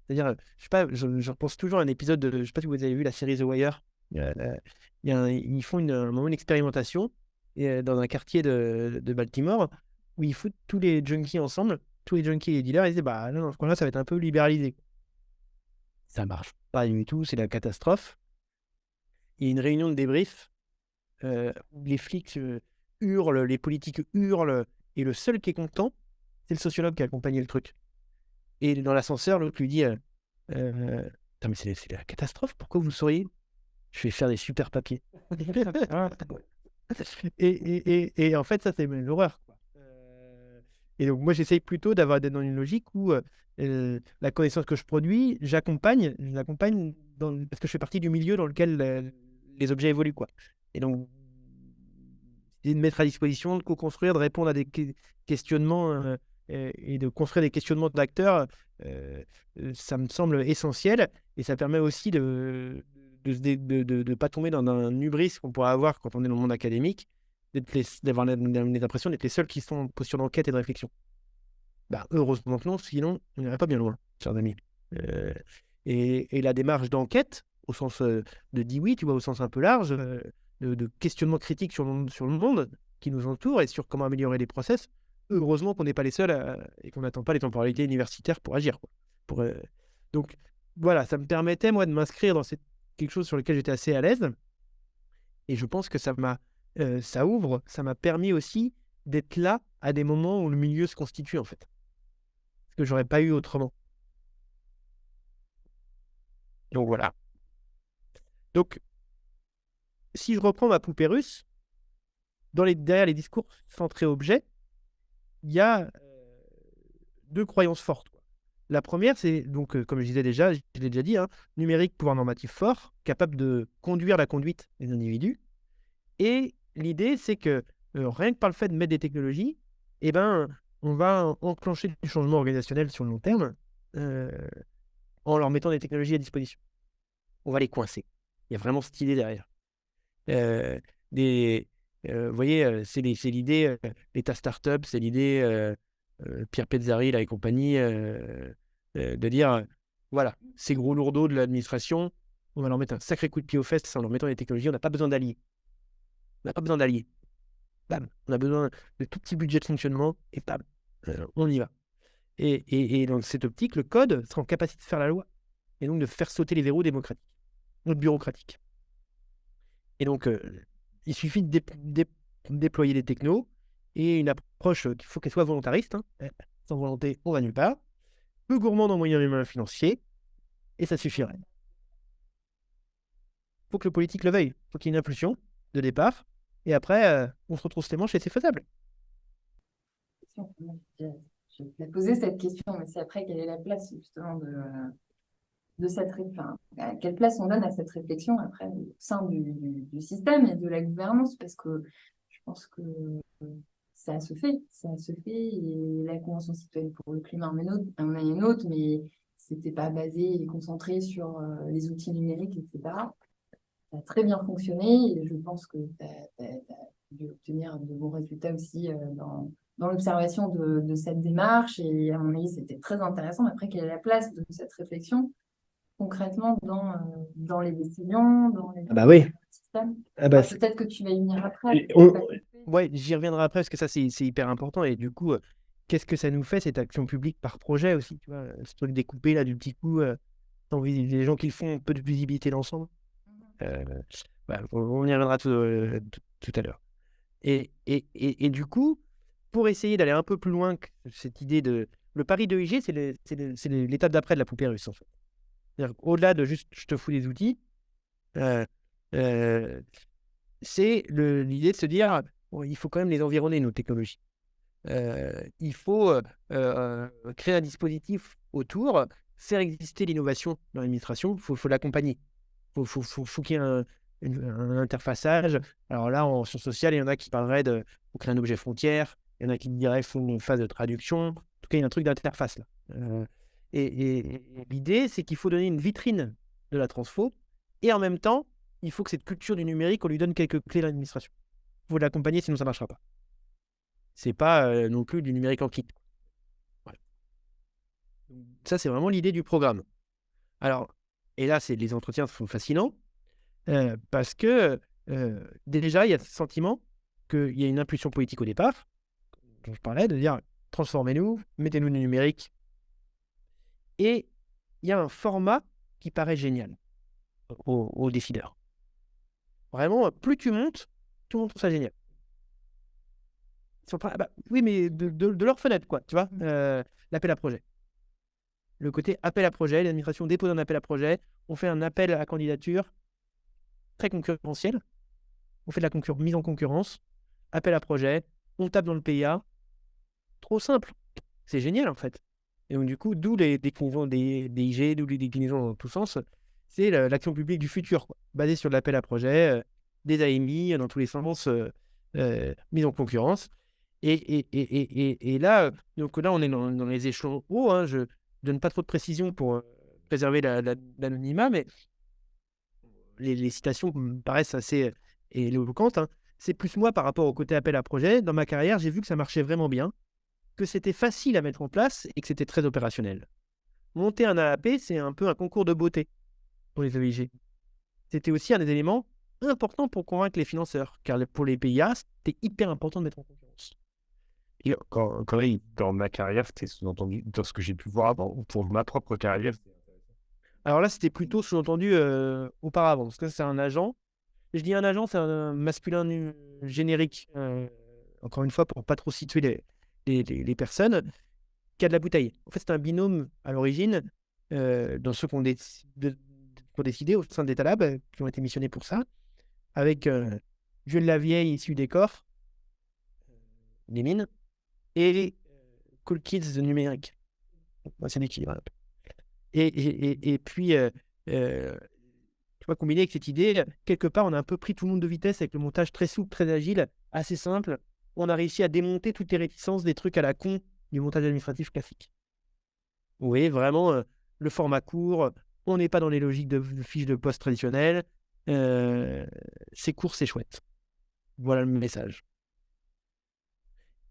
C'est-à-dire, je sais pas, je repense toujours à un épisode je sais pas si vous avez vu la série The Wire. Ils font un moment une expérimentation dans un quartier de Baltimore où ils foutent tous les junkies ensemble tous les junkies et les dealers, ils disaient, bah non, ce coin-là, ça va être un peu libéralisé. Ça marche pas du tout, c'est la catastrophe. Il y a une réunion de débrief où les flics hurlent, les politiques hurlent, et le seul qui est content, c'est le sociologue qui a accompagné le truc. Et dans l'ascenseur, l'autre lui dit Putain, mais c'est la catastrophe, pourquoi vous souriez? Je vais faire des super papiers. Et en fait, ça, c'est l'horreur, quoi. Et donc, moi, j'essaye plutôt d'être dans une logique où la connaissance que je produis, je l'accompagne parce que je fais partie du milieu dans lequel les objets évoluent, quoi. Et donc, de mettre à disposition, de co-construire, de répondre à des questionnements et de construire des questionnements d'acteurs, ça me semble essentiel. Et ça permet aussi de ne pas tomber dans un hubris qu'on pourrait avoir quand on est dans le monde académique, d'avoir l'impression d'être les seuls qui sont en posture d'enquête et de réflexion. Bah, heureusement que non, sinon on n'irait pas bien loin, chers amis. Et la démarche d'enquête, au sens de dit oui, tu vois, au sens un peu large, de questionnement critique sur le monde qui nous entoure et sur comment améliorer les process, heureusement qu'on n'est pas les seuls et qu'on n'attend pas les temporalités universitaires pour agir, quoi. Donc voilà, ça me permettait, moi, de m'inscrire dans quelque chose sur lequel j'étais assez à l'aise. Et je pense que ça m'a permis aussi d'être là à des moments où le milieu se constitue, en fait. Ce que j'aurais pas eu autrement. Donc voilà. Donc, si je reprends ma poupée russe, derrière les discours centrés objet, il y a deux croyances fortes, quoi. La première, c'est donc, comme je disais déjà, je l'ai déjà dit, numérique, pouvoir normatif fort, capable de conduire la conduite des individus. Et l'idée, c'est que rien que par le fait de mettre des technologies, eh ben, on va enclencher du changement organisationnel sur le long terme en leur mettant des technologies à disposition. On va les coincer. Il y a vraiment cette idée derrière. Vous voyez, c'est l'idée, l'État startup, c'est l'idée Pierre Pezzari là, et compagnie, de dire, voilà, ces gros lourdeaux de l'administration, on va leur mettre un sacré coup de pied aux fesses en leur mettant des technologies, on n'a pas besoin d'alliés. On n'a pas besoin d'alliés. Bam, on a besoin de tout petit budget de fonctionnement, et bam, on y va. Et dans cette optique, le code sera en capacité de faire la loi, et donc de faire sauter les verrous bureaucratiques. Et donc, il suffit de déployer des technos et une approche qu'il faut qu'elle soit volontariste. Sans volonté, on va nulle part. Peu gourmand en moyens humains et financiers, et ça suffirait. Il faut que le politique le veuille. Il faut qu'il y ait une impulsion de départ, et après, on se retrousse les manches et c'est faisable. Je vais te poser cette question, mais c'est après, quelle est la place justement de cette quelle place on donne à cette réflexion après au sein du système et de la gouvernance, parce que je pense que ça se fait, et la Convention citoyenne pour le climat en est une autre, mais c'était pas basé et concentré sur les outils numériques, etc. Ça a très bien fonctionné et je pense que tu as dû obtenir de bons résultats aussi dans l'observation de cette démarche, et à mon avis c'était très intéressant. Après, quelle est la place de cette réflexion concrètement dans les décisions, dans les systèmes? Peut-être que tu vas y venir après. Ouais, j'y reviendrai après parce que ça, c'est hyper important. Et du coup, qu'est-ce que ça nous fait, cette action publique par projet aussi, tu vois, ce truc découpé là du petit coup, les gens qui le font, peu de visibilité d'ensemble. On y reviendra tout à l'heure. Et du coup, pour essayer d'aller un peu plus loin que cette idée de... Le pari de IG, c'est l'étape d'après de la poupée russe, en fait. Au-delà de juste je te fous des outils, c'est l'idée de se dire il faut quand même les environner, nos technologies. Il faut créer un dispositif autour, faire exister l'innovation dans l'administration, il faut l'accompagner. Il faut qu'il y ait un interfaçage. Alors là, en sciences sociales, il y en a qui parleraient de créer un objet frontière, il y en a qui diraient qu'il faut une phase de traduction. En tout cas, il y a un truc d'interface là. Et l'idée, c'est qu'il faut donner une vitrine de la transfo, et en même temps, il faut que cette culture du numérique, on lui donne quelques clés dans l'administration. Il faut l'accompagner, sinon ça ne marchera pas. C'est pas non plus du numérique en kit. Voilà. Ça, c'est vraiment l'idée du programme. Alors, et là, les entretiens sont fascinants, parce que déjà, il y a ce sentiment qu'il y a une impulsion politique au départ, dont je parlais, de dire transformez-nous, mettez-nous du numérique. Et il y a un format qui paraît génial aux décideurs. Vraiment, plus tu montes, tout le monde trouve ça génial. Ils sont pas, oui, mais de leur fenêtre, quoi, tu vois, l'appel à projet. Le côté appel à projet, l'administration dépose un appel à projet, on fait un appel à candidature très concurrentiel, on fait de la mise en concurrence, appel à projet, on tape dans le PIA, trop simple, c'est génial en fait. Et donc du coup, d'où les déclinaisons des IG, d'où les déclinaisons dans tous sens, c'est l'action publique du futur, quoi, basée sur de l'appel à projet, des AMI dans tous les sens, mise en concurrence. Et là, donc là, on est dans les échelons hauts, hein, je donne pas trop de précision pour préserver l'anonymat, mais les citations me paraissent assez éloquentes, hein. C'est plus moi par rapport au côté appel à projet. Dans ma carrière, j'ai vu que ça marchait vraiment bien, que c'était facile à mettre en place et que c'était très opérationnel. Monter un AAP, c'est un peu un concours de beauté pour les OIG. C'était aussi un des éléments importants pour convaincre les financeurs, car pour les PIA, c'était hyper important de mettre en concurrence. Et dans ma carrière, c'était sous-entendu, dans ce que j'ai pu voir avant, ou pour ma propre carrière. Alors là, c'était plutôt sous-entendu auparavant, parce que c'est un agent. Je dis un agent, c'est un masculin générique, encore une fois, pour pas trop situer les personnes, qui a de la bouteille. En fait, c'est un binôme à l'origine, dans ceux qui ont décidé au sein d'État Lab, qui ont été missionnés pour ça, avec Jules Lavieille, issu des corps, des mines, et Cool Kids numérique. C'est l'équilibre. Et puis, tu vois, combiné avec cette idée, quelque part, on a un peu pris tout le monde de vitesse avec le montage très souple, très agile, assez simple. On a réussi à démonter toutes les réticences des trucs à la con du montage administratif classique. Vous voyez, vraiment, le format court, on n'est pas dans les logiques de fiches de poste traditionnelles. C'est court, c'est chouette. Voilà le message.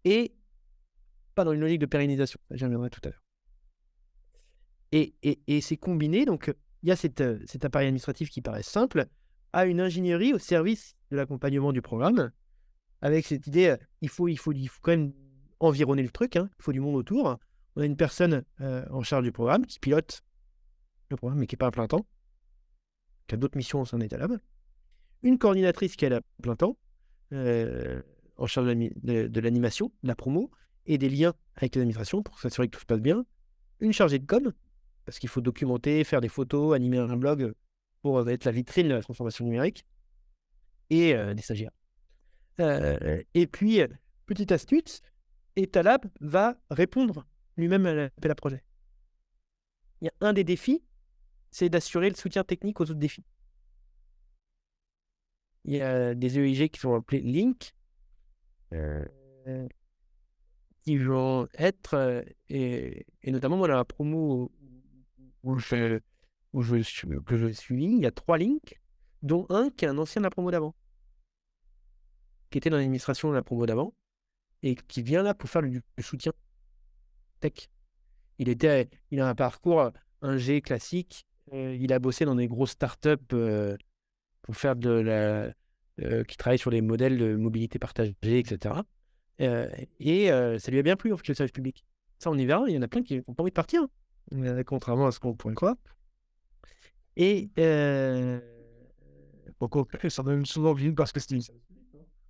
Et pas dans une logique de pérennisation. J'y reviendrai tout à l'heure. Et c'est combiné, donc il y a cet appareil administratif qui paraît simple, à une ingénierie au service de l'accompagnement du programme, avec cette idée, il faut quand même environner le truc, hein, il faut du monde autour. On a une personne en charge du programme qui pilote le programme, mais qui n'est pas à plein temps, qui a d'autres missions au sein d'État Lab. Une coordinatrice qui est à plein temps, en charge de l'animation, de la promo, et des liens avec l'administration pour s'assurer que tout se passe bien. Une chargée de com', parce qu'il faut documenter, faire des photos, animer un blog pour être la vitrine de la transformation numérique, et des stagiaires. Et puis, petite astuce, Etalab va répondre lui-même à l'appel à projet. Il y a un des défis, c'est d'assurer le soutien technique aux autres défis. Il y a des EIG qui sont appelés Link, qui vont être, et notamment moi dans la promo que je suis, il y a 3 links, dont un qui est un ancien de la promo d'avant, qui était dans l'administration de la promo d'avant, et qui vient là pour faire du soutien tech. Il a un parcours, un G classique, il a bossé dans des grosses startups pour faire qui travaillent sur les modèles de mobilité partagée, etc. Ça lui a bien plu, en fait, le service public. Ça, on y verra, il y en a plein qui n'ont pas envie de partir, hein, contrairement à ce qu'on pourrait croire. Et ça donne souvent envie parce que c'est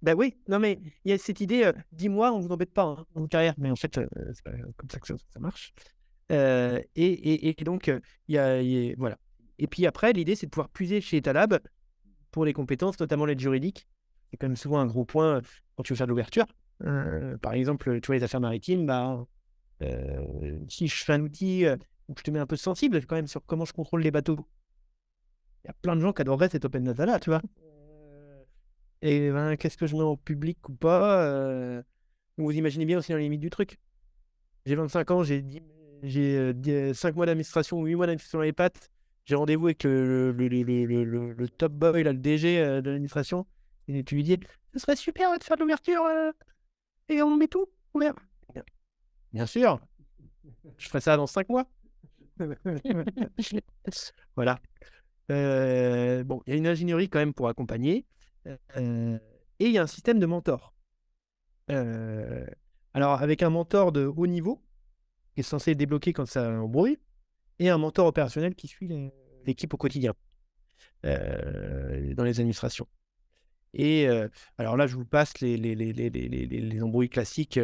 ben oui, non mais il y a cette idée, 10 mois, on ne vous embête pas hein, dans votre carrière, mais en fait, c'est pas comme ça que ça marche. Et donc, voilà. Et puis après, l'idée, c'est de pouvoir puiser chez Etalab pour les compétences, notamment l'aide juridique. C'est quand même souvent un gros point quand tu veux faire de l'ouverture. Par exemple, tu vois, les affaires maritimes, si je fais un outil où je te mets un peu sensible quand même sur comment je contrôle les bateaux, il y a plein de gens qui adoreraient cet open data-là, tu vois. Et qu'est-ce que je mets en public ou pas vous imaginez bien aussi dans les limites du truc. J'ai 25 ans, j'ai 5 mois d'administration ou 8 mois d'administration dans les pattes. J'ai rendez-vous avec le top boy, là, le DG de l'administration. Et tu lui dis, ce serait super de faire de l'ouverture et on met tout ouvert. Bien sûr, je ferai ça dans 5 mois. Voilà. Bon, il y a une ingénierie quand même pour accompagner. Et il y a un système de mentor. Alors, avec un mentor de haut niveau, qui est censé débloquer quand ça embrouille, et un mentor opérationnel qui suit l'équipe au quotidien dans les administrations. Et alors là, je vous passe les embrouilles classiques,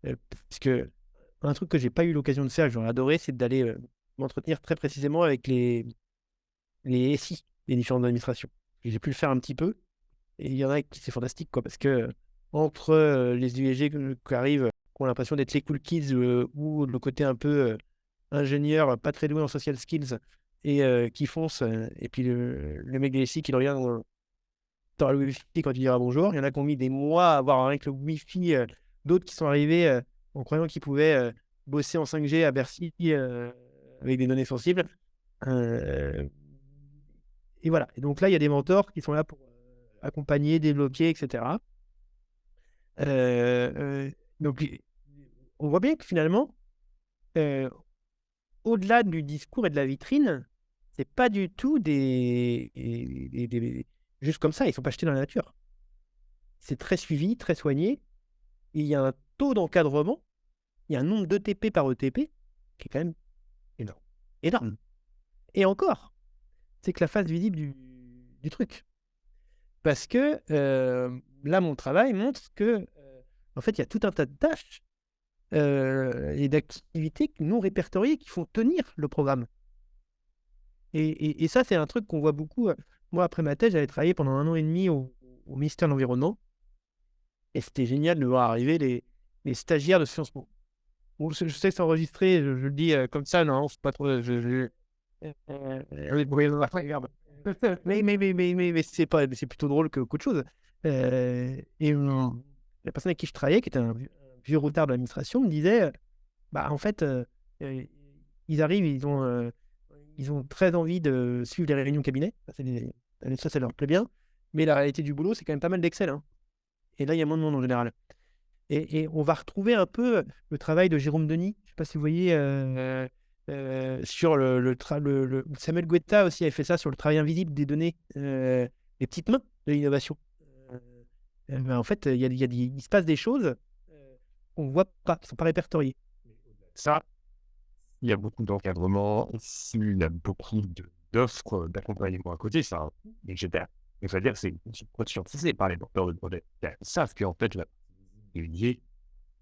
parce que un truc que j'ai pas eu l'occasion de faire, que j'aurais adoré, c'est d'aller m'entretenir très précisément avec les SI des différentes administrations. Et j'ai pu le faire un petit peu, et il y en a qui c'est fantastique, quoi, parce que entre les UEG qui arrivent, qui ont l'impression d'être les cool kids, ou le côté un peu ingénieur, pas très doué en social skills, et qui fonce, et puis le mec des SI qui le regarde dans le Wi-Fi quand il dira bonjour. Il y en a qui ont mis des mois à avoir avec le Wi-Fi, d'autres qui sont arrivés en croyant qu'ils pouvaient bosser en 5G à Bercy avec des données sensibles. Et voilà. Et donc là, il y a des mentors qui sont là pour accompagner, débloquer, etc. Donc, on voit bien que finalement, au-delà du discours et de la vitrine, c'est pas du tout juste comme ça, ils sont pas jetés dans la nature. C'est très suivi, très soigné. Il y a un taux d'encadrement, il y a un nombre d'ETP par ETP qui est quand même énorme. Énorme. Et encore, c'est que la face visible du truc. Parce que là, mon travail montre que, en fait, il y a tout un tas de tâches et d'activités non répertoriées qui font tenir le programme. Et ça, c'est un truc qu'on voit beaucoup. Moi, après ma thèse, j'avais travaillé pendant 1 an et demi au ministère de l'Environnement. Et c'était génial de voir arriver les stagiaires de Sciences Po. Bon, je sais que c'est enregistré, je le dis comme ça, non, c'est pas trop. Mais c'est plutôt drôle qu'autre chose. Et la personne avec qui je travaillais, qui était un vieux routard de l'administration, me disait bah, en fait, ils arrivent, ils ont très envie de suivre les réunions cabinet. Ça leur plaît bien. Mais la réalité du boulot, c'est quand même pas mal d'Excel, hein. Et là, il y a moins de monde en général. Et on va retrouver un peu le travail de Jérôme Denis. Je ne sais pas si vous voyez sur Samuel Guetta aussi avait fait ça sur le travail invisible des données, les petites mains de l'innovation. En fait, il se passe des choses qu'on ne voit pas, qui ne sont pas répertoriées. Ça, il y a beaucoup d'encadrement, il y a beaucoup d'offres d'accompagnement à côté, ça, etc. Mais c'est-à-dire que c'est conscientisé par les porteurs de projet. Ils savent qu'en fait, la liée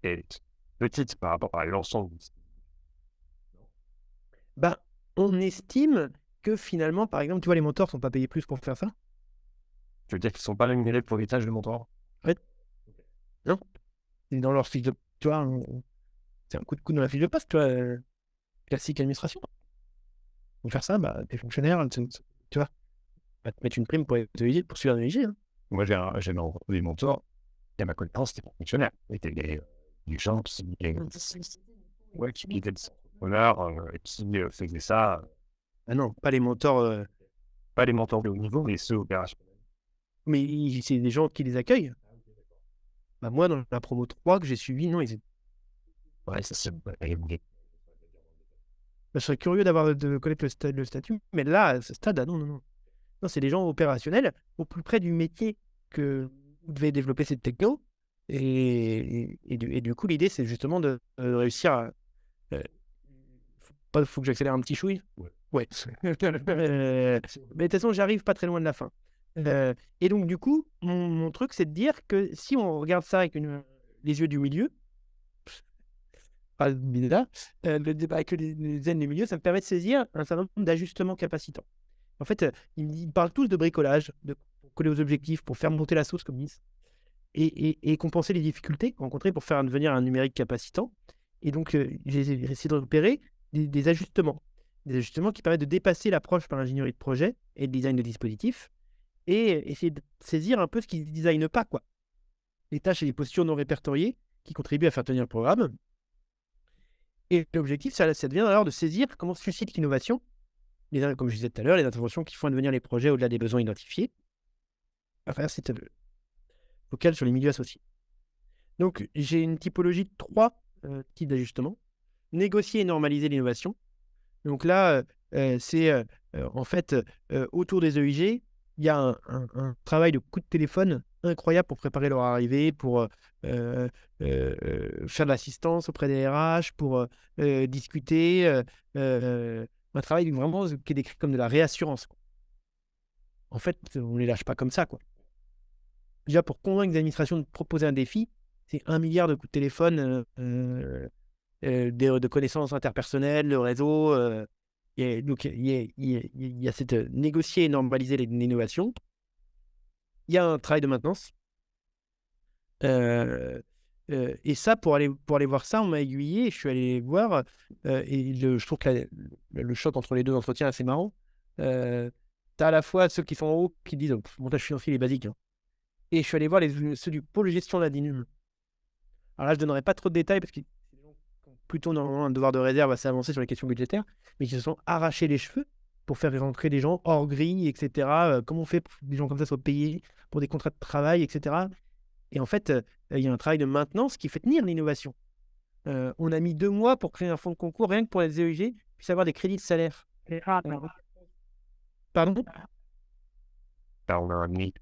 est petite par rapport à l'ensemble. Ben, on estime que finalement, par exemple, tu vois, les mentors ne sont pas payés plus pour faire ça. Tu veux dire qu'ils ne sont pas rémunérés pour l'héritage de mentor? Non. C'est dans leur fiche de... Tu vois, c'est un coup de coude dans la fiche de poste, tu vois, classique administration. Pour faire ça, bah, t'es fonctionnaire, tu vois, va te mettre une prime pour suivre un EIG. Hein. Moi, j'ai des mentors, et à ma connaissance, c'était pas fonctionnaire. C'était des gens qui étaient des entrepreneurs qui faisaient ça. Ah non, pas les mentors. Pas les mentors de haut niveau, mais ceux opérationnels. Mais c'est des gens qui les accueillent. Bah, moi, dans la promo 3 que j'ai suivi, non, Ouais, ça c'est... Je serais curieux de connaître le statut, mais là, à ce stade, non. Non, c'est des gens opérationnels, au plus près du métier que vous devez développer cette techno. Et du coup, l'idée, c'est justement de réussir à... faut que j'accélère un petit chouille. Ouais. Mais de toute façon, j'arrive pas très loin de la fin. Et donc, du coup, mon truc, c'est de dire que si on regarde ça avec les yeux du milieu, pas bizarre, le débat avec les ailes du milieu, ça me permet de saisir un certain nombre d'ajustements capacitants. En fait, ils parlent tous de bricolage, pour coller aux objectifs, pour faire monter la sauce, comme ils disent, et compenser les difficultés rencontrées pour faire devenir un numérique capacitant. Et donc, j'ai essayé de repérer des ajustements qui permettent de dépasser l'approche par l'ingénierie de projet et le design de dispositifs, et essayer de saisir un peu ce qu'ils ne designent pas, quoi. Les tâches et les postures non répertoriées qui contribuent à faire tenir le programme. Et l'objectif, ça devient alors de saisir comment suscite l'innovation, comme je disais tout à l'heure, les interventions qui font advenir les projets au-delà des besoins identifiés, à travers cette focale sur les milieux associés. Donc, j'ai une typologie de 3 types d'ajustements. Négocier et normaliser l'innovation. Donc là, c'est en fait, autour des EIG, il y a un travail de coup de téléphone incroyables pour préparer leur arrivée, pour faire de l'assistance auprès des RH, pour discuter. Un travail vraiment qui est décrit comme de la réassurance, quoi. En fait, on ne les lâche pas comme ça, quoi. Déjà, pour convaincre les administrations de proposer un défi, c'est 1 milliard de coups de téléphone, de connaissances interpersonnelles, le réseau. Donc, il y a cette négocier et normaliser l'innovation. Il y a un travail de maintenance. Et ça, pour aller voir ça, on m'a aiguillé. Je suis allé voir. Et je trouve que le choc entre les deux entretiens est assez marrant. Tu as à la fois ceux qui sont en haut qui disent montage financier est basique, hein. Et je suis allé voir ceux du pôle gestion de la DINUM. Alors là, je ne donnerai pas trop de détails parce que c'est des gens qui ont plutôt normalement un devoir de réserve assez avancé sur les questions budgétaires, mais qui se sont arrachés les cheveux pour faire rentrer des gens hors grille, etc. Comment on fait pour que des gens comme ça soient payés pour des contrats de travail, etc. Et en fait, il y a un travail de maintenance qui fait tenir l'innovation. On a mis 2 mois pour créer un fonds de concours, rien que pour les EEG, puissent avoir des crédits de salaire. Pardon? On a un demi.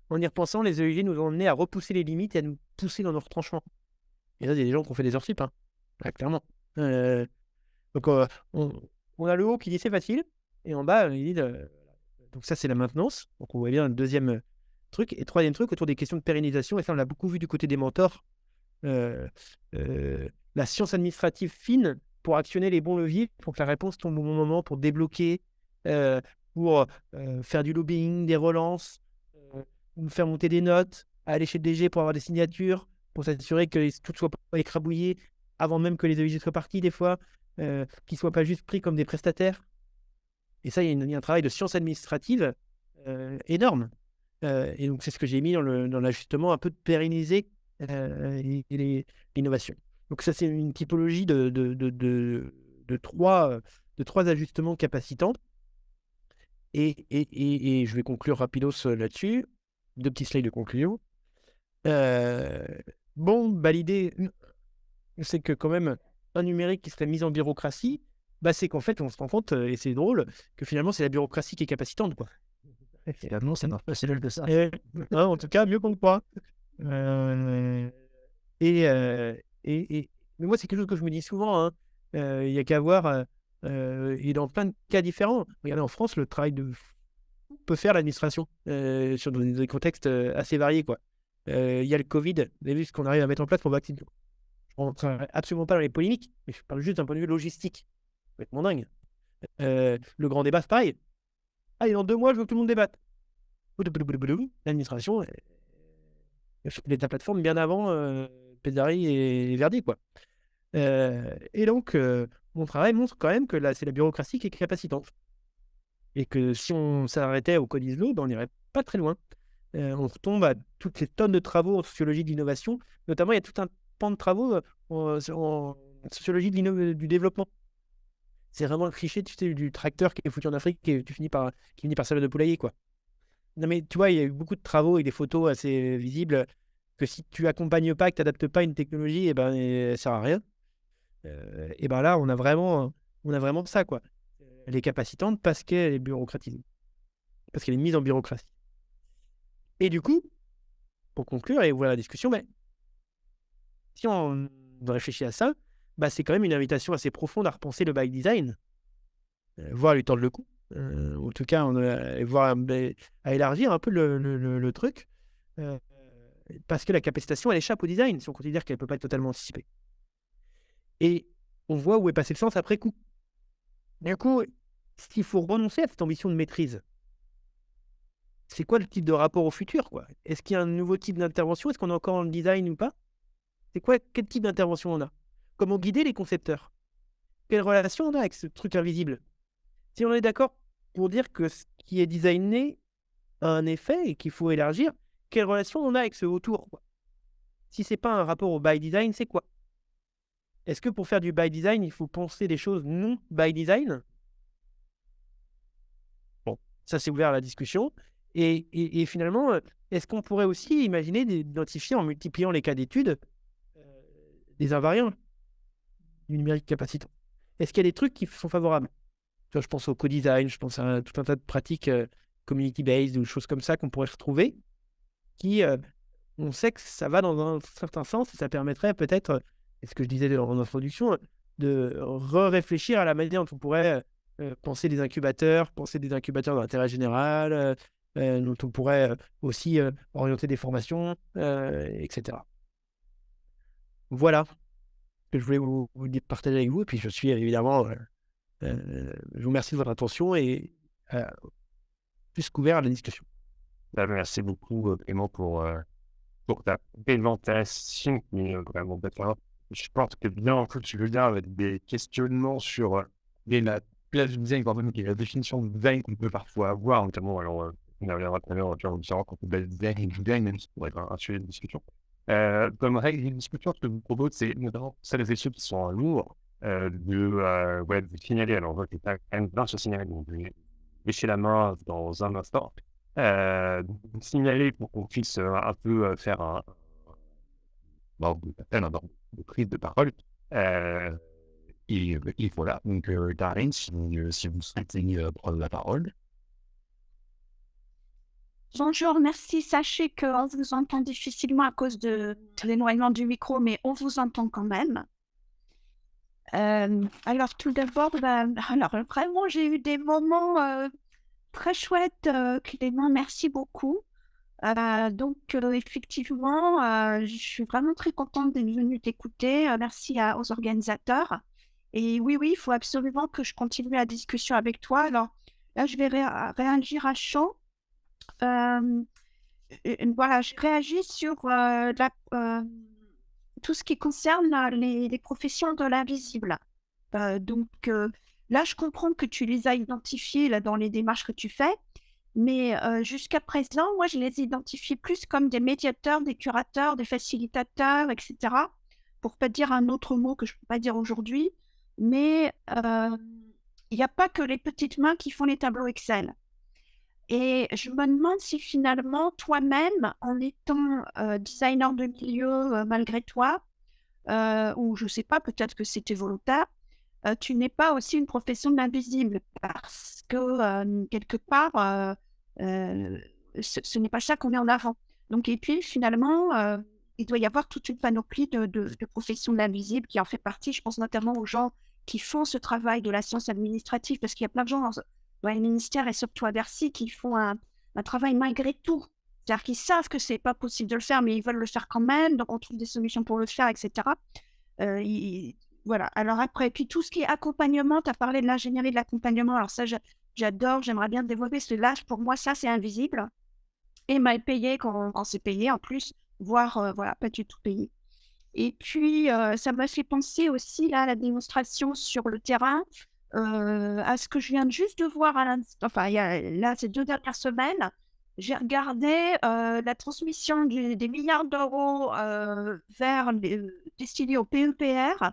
En y repensant, les EEG nous ont amenés à repousser les limites et à nous pousser dans nos retranchements. Et là, il y a des gens qui ont fait des heures sup, hein. Ouais, clairement. Donc, on a le haut qui dit c'est facile, et en bas, il dit donc ça, c'est la maintenance. Donc, on voit bien le deuxième truc. Et troisième truc, autour des questions de pérennisation, et ça, on l'a beaucoup vu du côté des mentors. La science administrative fine pour actionner les bons leviers, pour que la réponse tombe au bon moment, pour débloquer, pour faire du lobbying, des relances, faire monter des notes, aller chez le DG pour avoir des signatures, pour s'assurer que tout ne soit pas écrabouillé avant même que les EIG soient partis des fois, qu'ils ne soient pas juste pris comme des prestataires. Et ça, il y a un travail de science administrative énorme. Et donc, c'est ce que j'ai mis dans l'ajustement, un peu de pérenniser l'innovation. Donc, ça, c'est une typologie de 3 ajustements capacitants. Et je vais conclure rapidos là-dessus. 2 petits slides de conclusion. L'idée, c'est que quand même, un numérique qui serait mis en bureaucratie, c'est qu'en fait, on se rend compte, et c'est drôle, que finalement, c'est la bureaucratie qui est capacitante, quoi. Finalement, ça marche pas si nul que ça. En tout cas, mieux qu'on ne croit. Mais moi, c'est quelque chose que je me dis souvent, hein. Il n'y a qu'à voir, et dans plein de cas différents. Regardez, en France, le travail peut faire l'administration dans des contextes assez variés, quoi. Il y a le Covid, vous avez vu ce qu'on arrive à mettre en place pour vacciner. Je ne rentre absolument pas dans les polémiques, mais je parle juste d'un point de vue logistique. C'est complètement dingue. Le grand débat, c'est pareil. Allez, dans 2 mois, je veux que tout le monde débatte. L'administration est ta plateforme bien avant Pédari et Verdi, quoi. Et donc, mon travail montre quand même que c'est la bureaucratie qui est capacitante. Et que si on s'arrêtait au code ISO, on n'irait pas très loin. On retombe à toutes ces tonnes de travaux en sociologie de l'innovation. Notamment, il y a tout un pan de travaux en sociologie du développement. C'est vraiment le cliché, tu sais, du tracteur qui est foutu en Afrique et qui finit par servir de poulailler, quoi. Non, mais tu vois, il y a eu beaucoup de travaux avec des photos assez visibles que si tu accompagnes pas, que tu n'adaptes pas une technologie, elle sert à rien. Et là, on a vraiment ça, quoi. Elle est capacitante parce qu'elle est bureaucratisée, parce qu'elle est mise en bureaucratie. Et du coup, pour conclure et ouvrir la discussion, si on réfléchit à ça, c'est quand même une invitation assez profonde à repenser le by design, voire à lui tordre le cou. En tout cas, à élargir un peu le truc, parce que la capacitation, elle échappe au design, si on considère qu'elle ne peut pas être totalement anticipée. Et on voit où est passé le sens après coup. Du coup, s'il faut renoncer à cette ambition de maîtrise, c'est quoi le type de rapport au futur, quoi? Est-ce qu'il y a un nouveau type d'intervention? Est-ce qu'on est encore dans le design ou pas? Quel type d'intervention on a? Comment guider les concepteurs? Quelle relation on a avec ce truc invisible? Si on est d'accord pour dire que ce qui est designé a un effet et qu'il faut élargir, quelle relation on a avec ce autour, quoi? Si c'est pas un rapport au by design, c'est quoi? Est-ce que pour faire du by design, il faut penser des choses non by design? Bon, ça c'est ouvert à la discussion. Et finalement, est-ce qu'on pourrait aussi imaginer d'identifier, en multipliant les cas d'études, des invariants du numérique capacitant? Est-ce qu'il y a des trucs qui sont favorables? Tu vois, je pense au co-design, je pense à tout un tas de pratiques community-based ou choses comme ça qu'on pourrait retrouver qui, on sait que ça va dans un certain sens et ça permettrait peut-être, et ce que je disais en introduction, de réfléchir à la manière dont on pourrait penser des incubateurs d'intérêt général, dont on pourrait aussi orienter des formations, etc. Voilà ce que je voulais partager avec vous. Et puis je suis évidemment, je vous remercie de votre attention et plus qu'ouvert à la discussion. Merci beaucoup, Clément, pour ta présentation qui est vraiment pertinente. Je pense que bien, en fait, tu veux dire avec des questionnements sur la place du design, et la définition de design qu'on peut parfois avoir, notamment, alors, on reviendra tout à l'heure, tu vois, différent quand on parle de design et design, même si ça pourrait être un sujet de discussion. Comme règle de discussion, ce que je vous propose, c'est notamment celles et ceux qui sont en lourd, de signaler. Alors, on voit que tu as quand même bien ce signaler, donc je vais lécher la main dans un instant. Signaler pour qu'on puisse un peu faire un ordre de prise de parole. Et voilà, donc Darren, si vous souhaitez prendre la parole. Bonjour, merci. Sachez qu'on vous entend difficilement à cause de l'éloignement du micro, mais on vous entend quand même. Alors, tout d'abord, alors vraiment, j'ai eu des moments très chouettes, Clément, merci beaucoup. Donc, effectivement, je suis vraiment très contente d'être venue t'écouter. Merci aux organisateurs. Et oui, il faut absolument que je continue la discussion avec toi. Alors, là, je vais réagir à chaud. Voilà, je réagis sur tout ce qui concerne les professions de l'invisible. Donc, là, je comprends que tu les as identifiées là, dans les démarches que tu fais. Mais jusqu'à présent, moi, je les identifie plus comme des médiateurs, des curateurs, des facilitateurs, etc. Pour ne pas dire un autre mot que je ne peux pas dire aujourd'hui. Mais il n'y a pas que les petites mains qui font les tableaux Excel. Et je me demande si finalement, toi-même, en étant designer de milieu malgré toi, ou je ne sais pas, peut-être que c'était volontaire, tu n'es pas aussi une profession de l'invisible. Parce que quelque part, ce n'est pas ça qu'on met en avant. Donc, et puis finalement, il doit y avoir toute une panoplie de professions de l'invisible qui en fait partie. Je pense notamment aux gens qui font ce travail de la science administrative, parce qu'il y a plein de gens dans les ministères et surtout à Bercy qui font un travail malgré tout. C'est-à-dire qu'ils savent que c'est pas possible de le faire, mais ils veulent le faire quand même, donc on trouve des solutions pour le faire, etc. Voilà. Alors après, puis tout ce qui est accompagnement, tu as parlé de l'ingénierie de l'accompagnement. Alors ça, j'adore, j'aimerais bien développer ce là. Pour moi, ça, c'est invisible. Et mal payé quand on s'est payé en plus, voire voilà, pas du tout payé. Et puis, ça m'a fait penser aussi là, à la démonstration sur le terrain, à ce que je viens juste de voir à l'instant. Enfin, là, ces 2 dernières semaines, j'ai regardé la transmission des milliards d'euros destinés au PEPR.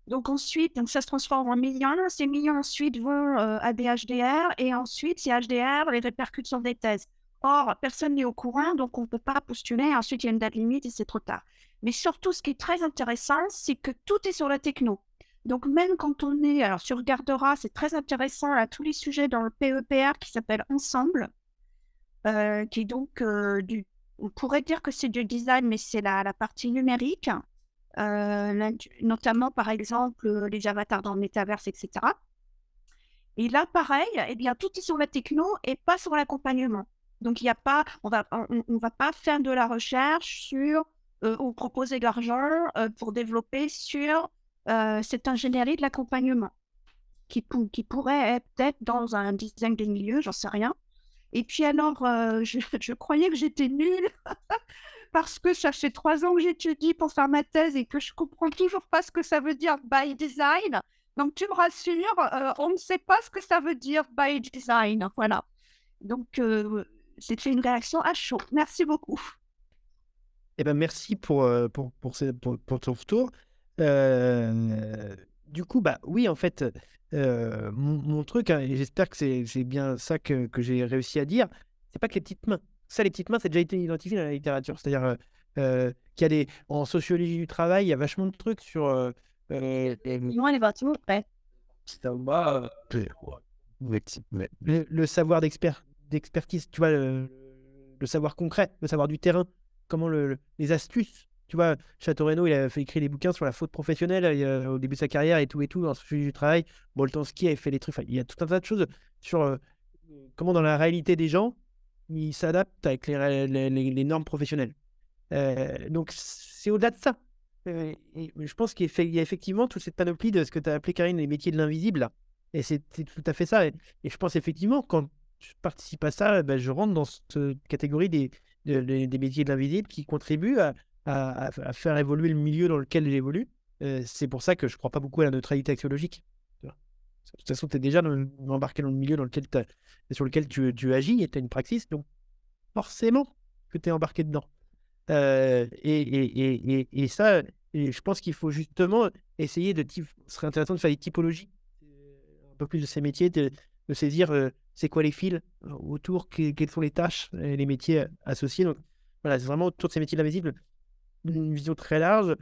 Donc ensuite, ça se transforme en millions. Ces millions ensuite vont à des HDR et ensuite, ces HDR les répercutent sur des thèses. Or, personne n'est au courant, donc on ne peut pas postuler. Ensuite, il y a une date limite et c'est trop tard. Mais surtout, ce qui est très intéressant, c'est que tout est sur la techno. Donc même quand on est, alors tu regarderas, c'est très intéressant à tous les sujets dans le PEPR qui s'appelle Ensemble, qui est donc on pourrait dire que c'est du design, mais c'est la partie numérique. Notamment par exemple les avatars dans le métaverse, etc. Et là, pareil, eh bien, tout est sur la techno et pas sur l'accompagnement. Donc, il y a pas, on va pas faire de la recherche sur ou proposer de l'argent pour développer sur cette ingénierie de l'accompagnement qui pourrait être peut-être dans un design des milieux, j'en sais rien. Et puis alors, je croyais que j'étais nulle parce que ça fait 3 ans que j'étudie pour faire ma thèse et que je comprends toujours pas ce que ça veut dire by design. Donc, tu me rassures, on ne sait pas ce que ça veut dire by design. Voilà. Donc, c'était une réaction à chaud. Merci beaucoup. Eh ben, merci pour ton retour. Du coup, bah oui, en fait, mon truc, hein, et j'espère que c'est bien ça que j'ai réussi à dire, c'est pas que les petites mains. Ça, les petites mains, c'est déjà été identifié dans la littérature. C'est-à-dire qu'il y a en sociologie du travail, il y a vachement de trucs sur Non, elle est bâtiments, ouais. le savoir d'expertise, tu vois, le savoir concret, le savoir du terrain, comment les astuces. Tu vois, Château Renaud, il a fait écrire des bouquins sur la faute professionnelle au début de sa carrière et tout, dans ce sujet du travail. Boltanski a fait des trucs. Enfin, il y a tout un tas de choses sur comment, dans la réalité des gens, ils s'adaptent avec les normes professionnelles. Donc, c'est au-delà de ça. Et je pense qu'il y a effectivement toute cette panoplie de ce que tu as appelé, Karine, les métiers de l'invisible, là. Et c'est tout à fait ça. Et je pense effectivement, quand je participe à ça, je rentre dans cette catégorie des métiers de l'invisible qui contribuent à faire évoluer le milieu dans lequel j'évolue. C'est pour ça que je ne crois pas beaucoup à la neutralité axiologique. Tu vois. De toute façon, tu es déjà embarqué dans le milieu sur lequel tu agis et tu as une praxis. Donc, forcément que tu es embarqué dedans. Et ça, je pense qu'il faut justement essayer ce serait intéressant de faire des typologies un peu plus de ces métiers, de saisir c'est quoi les fils autour, quelles sont les tâches et les métiers associés. Donc voilà, c'est vraiment autour de ces métiers de l'invisible, une vision très large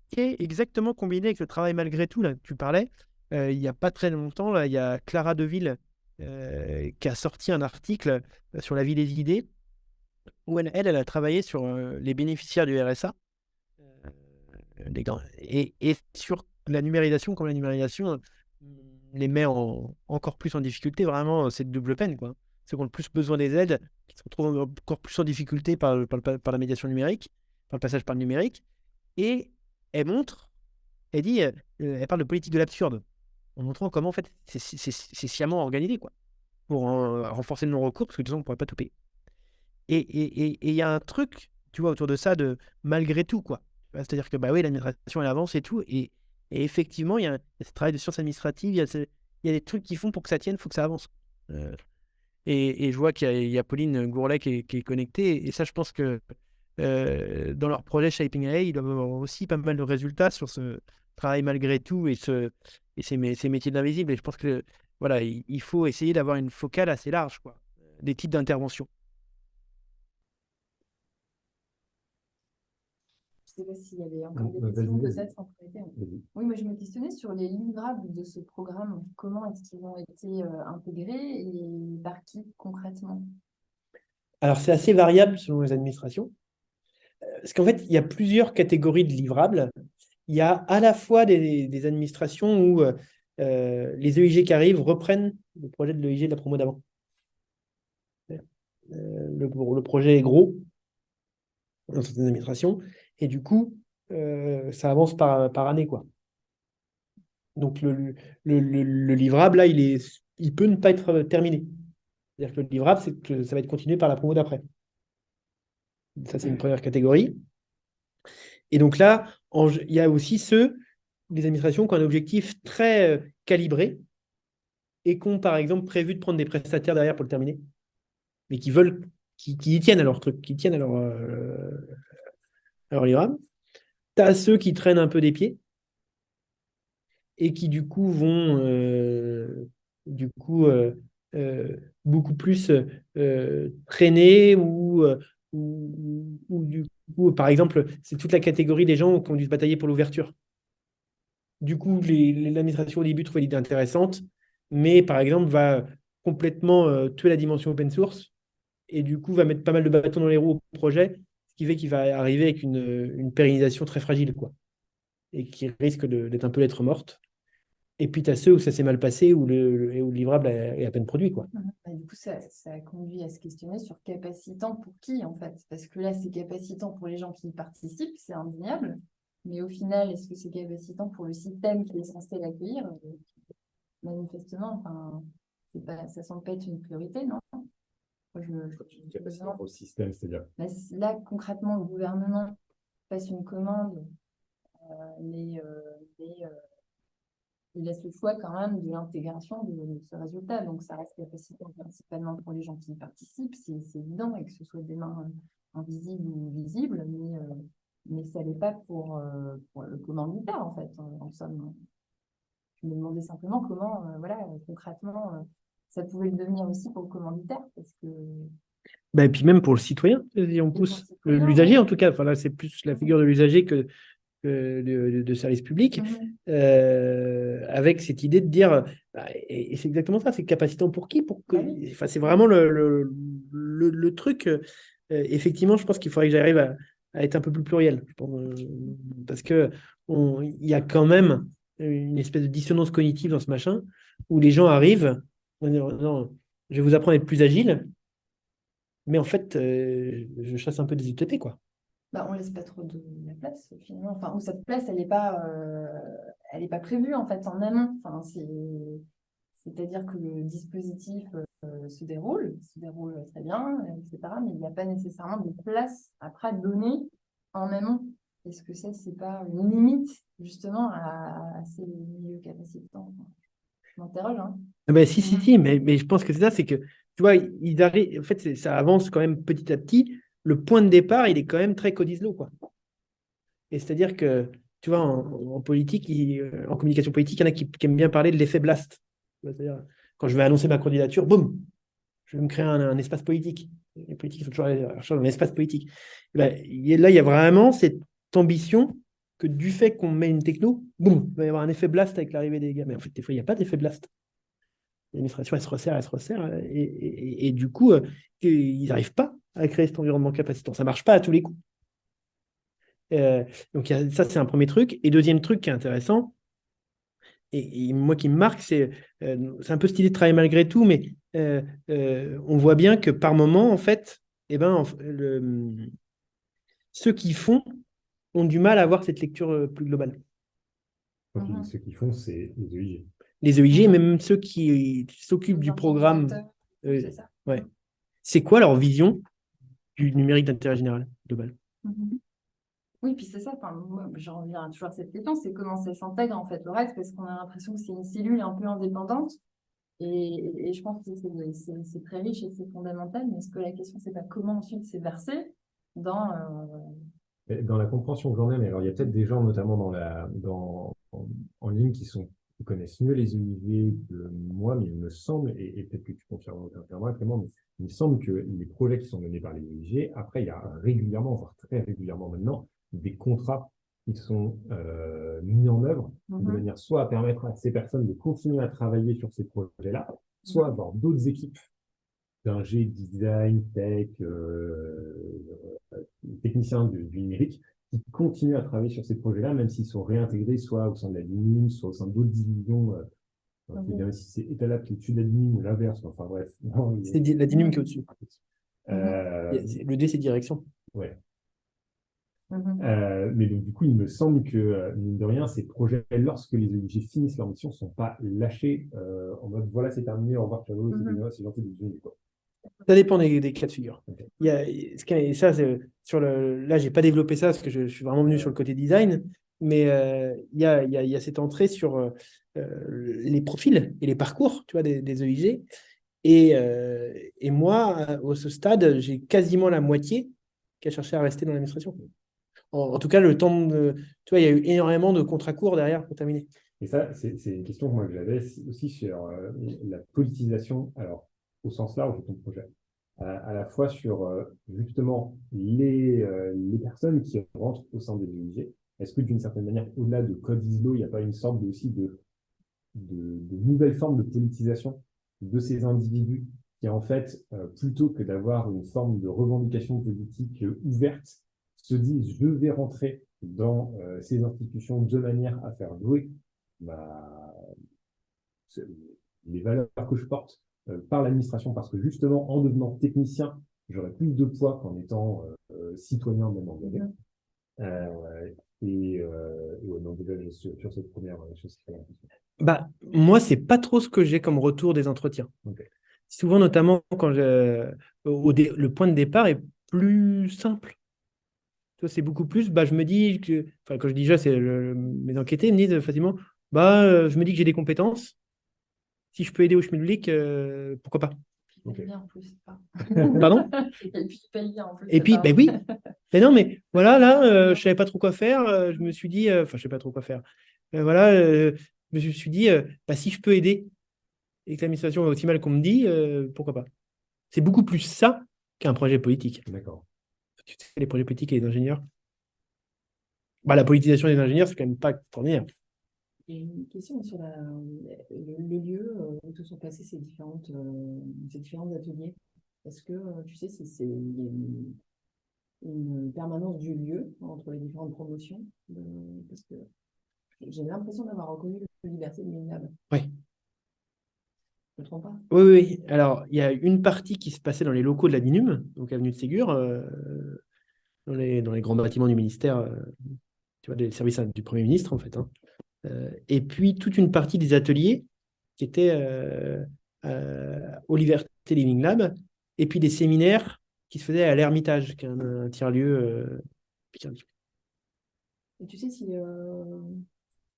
qui est exactement combinée avec le travail malgré tout, là, que tu parlais. Il n'y a pas très longtemps, là, il y a Clara Deville qui a sorti un article sur la vie des idées où elle a travaillé sur les bénéficiaires du RSA et sur la numérisation, comme la numérisation les met encore plus en difficulté. Vraiment, c'est de double peine, quoi. Ceux qui ont le plus besoin des aides, qui se retrouvent encore plus en difficulté par la médiation numérique, par le passage par le numérique. Et elle dit, elle parle de politique de l'absurde, en montrant comment, en fait, c'est sciemment organisé, quoi, pour renforcer le non-recours, parce que de toute façon, on ne pourrait pas tout payer. Et il y a un truc, tu vois, autour de ça, de malgré tout, quoi. C'est-à-dire que, bah oui, l'administration, elle avance et tout. Et effectivement, il y a ce travail de sciences administratives, il y a des trucs qui font pour que ça tienne, il faut que ça avance. Et je vois qu'il y a Pauline Gourlet qui est connectée. Et ça, je pense que dans leur projet Shaping AI, ils doivent avoir aussi pas mal de résultats sur ce travail malgré tout et ces métiers de l'invisible. Et je pense que, voilà, il faut essayer d'avoir une focale assez large, quoi, des types d'interventions. Je ne sais pas s'il y avait encore des questions, peut-être en priorité. Oui, moi je me questionnais sur les livrables de ce programme. Comment est-ce qu'ils ont été intégrés et par qui concrètement? Alors, c'est assez variable selon les administrations. Parce qu'en fait, il y a plusieurs catégories de livrables. Il y a à la fois des administrations où les EIG qui arrivent reprennent le projet de l'EIG de la promo d'avant. Le projet est gros dans certaines administrations. Et du coup, ça avance par année, quoi. Donc, le livrable, là, il peut ne pas être terminé. C'est-à-dire que le livrable, c'est que ça va être continué par la promo d'après. Ça, c'est une première catégorie. Et donc là, il y a aussi des administrations qui ont un objectif très calibré et qui ont, par exemple, prévu de prendre des prestataires derrière pour le terminer, mais qui y tiennent à leur truc, qui tiennent à leur livrable. Tu as ceux qui traînent un peu des pieds et qui, du coup, vont beaucoup plus traîner ou du coup, par exemple, c'est toute la catégorie des gens qui ont dû se batailler pour l'ouverture. Du coup, l'administration au début trouvait l'idée intéressante, mais par exemple, va complètement tuer la dimension open source et du coup, va mettre pas mal de bâtons dans les roues au projet, ce qui fait qu'il va arriver avec une pérennisation très fragile, quoi, et qui risque d'être un peu lettre morte. Et puis, tu as ceux où ça s'est mal passé, où le livrable est à peine produit, quoi. Du coup, ça a conduit à se questionner sur capacitant pour qui, en fait? Parce que là, c'est capacitant pour les gens qui y participent, c'est indéniable. Mais au final, est-ce que c'est capacitant pour le système qui est censé l'accueillir? Manifestement, ça semble pas être une priorité, non? Capacitant pour le système, c'est-à-dire? Là, concrètement, le gouvernement passe une commande, mais il laisse le choix quand même de l'intégration de ce résultat. Donc, ça reste capacitant principalement pour les gens qui y participent, c'est évident, et que ce soit des mains invisibles ou visibles, mais ça n'est pas pour le commanditaire, en fait, en somme. Je me demandais simplement comment, concrètement, ça pouvait le devenir aussi pour le commanditaire, parce que... Et puis même pour le citoyen, on pousse l'usager, en tout cas. Enfin, là, c'est plus la figure de l'usager que de service public, avec cette idée de dire, et c'est exactement ça, c'est capacitant pour qui, c'est vraiment le truc. effectivement, je pense qu'il faudrait que j'arrive à être un peu plus pluriel. Je pense, parce que il y a quand même une espèce de dissonance cognitive dans ce machin, où les gens arrivent en disant, non, je vais vous apprendre à être plus agile, mais en fait, je chasse un peu des UTP, quoi. Bah, on laisse pas trop de la place finalement. Enfin, ou cette place, elle est pas prévue en fait en amont. Enfin, c'est-à-dire que le dispositif se déroule très bien, etc. Mais il n'y a pas nécessairement de place après à donner en amont. Est-ce que ça, c'est pas une limite justement à ces milieux capacitants? Enfin, je m'interroge, hein. Ah ben, si, mais je pense que c'est ça, c'est que, tu vois, ils arrivent, en fait, ça avance quand même petit à petit. Le point de départ, il est quand même très codislo, quoi. Et c'est-à-dire que, tu vois, en politique, en communication politique, il y en a qui aiment bien parler de l'effet blast. C'est-à-dire, quand je vais annoncer ma candidature, boum, je vais me créer un espace politique. Les politiques sont toujours à la recherche d'un espace politique. Et ben, là, il y a vraiment cette ambition que du fait qu'on met une techno, boum, il va y avoir un effet blast avec l'arrivée des gars. Mais en fait, des fois, il n'y a pas d'effet blast. L'administration, elle se resserre, et du coup, ils n'arrivent pas à créer cet environnement capacitant. Ça ne marche pas à tous les coups. Donc, ça, c'est un premier truc. Et deuxième truc qui est intéressant, et moi qui me marque, c'est un peu cette idée de travailler malgré tout, mais on voit bien que par moment, en fait, ceux qui font ont du mal à avoir cette lecture plus globale. Quand tu dis ceux qui font, c'est les EIG. Les EIG, même ceux qui s'occupent du programme. C'est ça. Ouais. C'est quoi leur vision du numérique d'intérêt général global? Oui, puis c'est ça, enfin, moi, j'en reviens toujours à cette question, c'est comment ça s'intègre en fait le reste, parce qu'on a l'impression que c'est une cellule un peu indépendante, et je pense que c'est très riche et c'est fondamental, mais est-ce que la question, c'est pas comment ensuite c'est versé dans... Dans la compréhension que j'en ai, mais alors il y a peut-être des gens, notamment en ligne, qui connaissent mieux les EIG que moi, mais il me semble, et peut-être que tu confirmes moi, Clément, mais il me semble que les projets qui sont menés par les EIG, après, il y a régulièrement, voire très régulièrement maintenant, des contrats qui sont mis en œuvre de manière soit à permettre à ces personnes de continuer à travailler sur ces projets-là, soit avoir d'autres équipes d'ingé, design, tech, techniciens du numérique qui continuent à travailler sur ces projets-là, même s'ils sont réintégrés soit au sein de la DINUM, soit au sein d'autres divisions. Si c'est étalable qui est au-dessus de la DINUM ou l'inverse, enfin bref. C'est la DINUM qui est au-dessus. Le D, c'est direction. Ouais. Mais donc, du coup, il me semble que, mine de rien, ces projets, lorsque les EIG finissent leur mission, ne sont pas lâchés en mode voilà, c'est terminé, au revoir, ciao, c'est gentil de vous quoi. Ça dépend des cas de figure. Il y a, ça, là, j'ai pas développé ça parce que je suis vraiment venu sur le côté design, mais il y a cette entrée sur les profils et les parcours, tu vois, des EIG. Et moi, à ce stade, j'ai quasiment la moitié qui a cherché à rester dans l'administration. En tout cas, le temps tu vois, il y a eu énormément de contrats courts derrière pour terminer. Et ça, c'est une question que moi que j'avais aussi sur la politisation, alors au sens large de ton projet, à la fois sur justement les personnes qui rentrent au sein des EIG. Est-ce que d'une certaine manière, au-delà de code ISLO, il n'y a pas une sorte aussi de nouvelle forme de politisation de ces individus qui, en fait, plutôt que d'avoir une forme de revendication politique ouverte, se disent je vais rentrer dans ces institutions de manière à faire jouer les valeurs que je porte par l'administration, parce que justement, en devenant technicien, j'aurai plus de poids qu'en étant citoyen même engagé. Donc déjà, sur cette première question. Moi, c'est pas trop ce que j'ai comme retour des entretiens. Okay. Souvent, notamment, quand le point de départ est plus simple. C'est beaucoup plus, je me dis que, enfin, quand je dis c'est mes enquêtés me disent facilement, je me dis que j'ai des compétences. Si je peux aider au schmilblick, pourquoi pas. Il paye bien en plus. Pardon? Et puis il paye bien en plus. Et puis, oui. Mais non, mais voilà, là, je savais pas trop quoi faire. Je me suis dit, je sais pas trop quoi faire. Voilà, je me suis dit, si je peux aider et que l'administration va aussi mal qu'on me dit, pourquoi pas. C'est beaucoup plus ça qu'un projet politique. D'accord. Tu sais, les projets politiques et les ingénieurs. La politisation des ingénieurs, c'est quand même pas extraordinaire. Et une question sur le lieu où se sont passés ces différents ateliers. Est-ce que, tu sais, il y a une permanence du lieu entre les différentes promotions parce que j'ai l'impression d'avoir reconnu le Liberté Living Lab. Oui. Je ne me trompe pas? Oui, oui. Alors, il y a une partie qui se passait dans les locaux de la BINUM, donc avenue de Ségur, dans les grands bâtiments du ministère, tu vois, des services du Premier ministre, en fait, hein. Et puis, toute une partie des ateliers qui étaient au Liberté Living Lab, et puis des séminaires qui se faisaient à l'Ermitage, qui est un tiers-lieu Picardie. Et tu sais si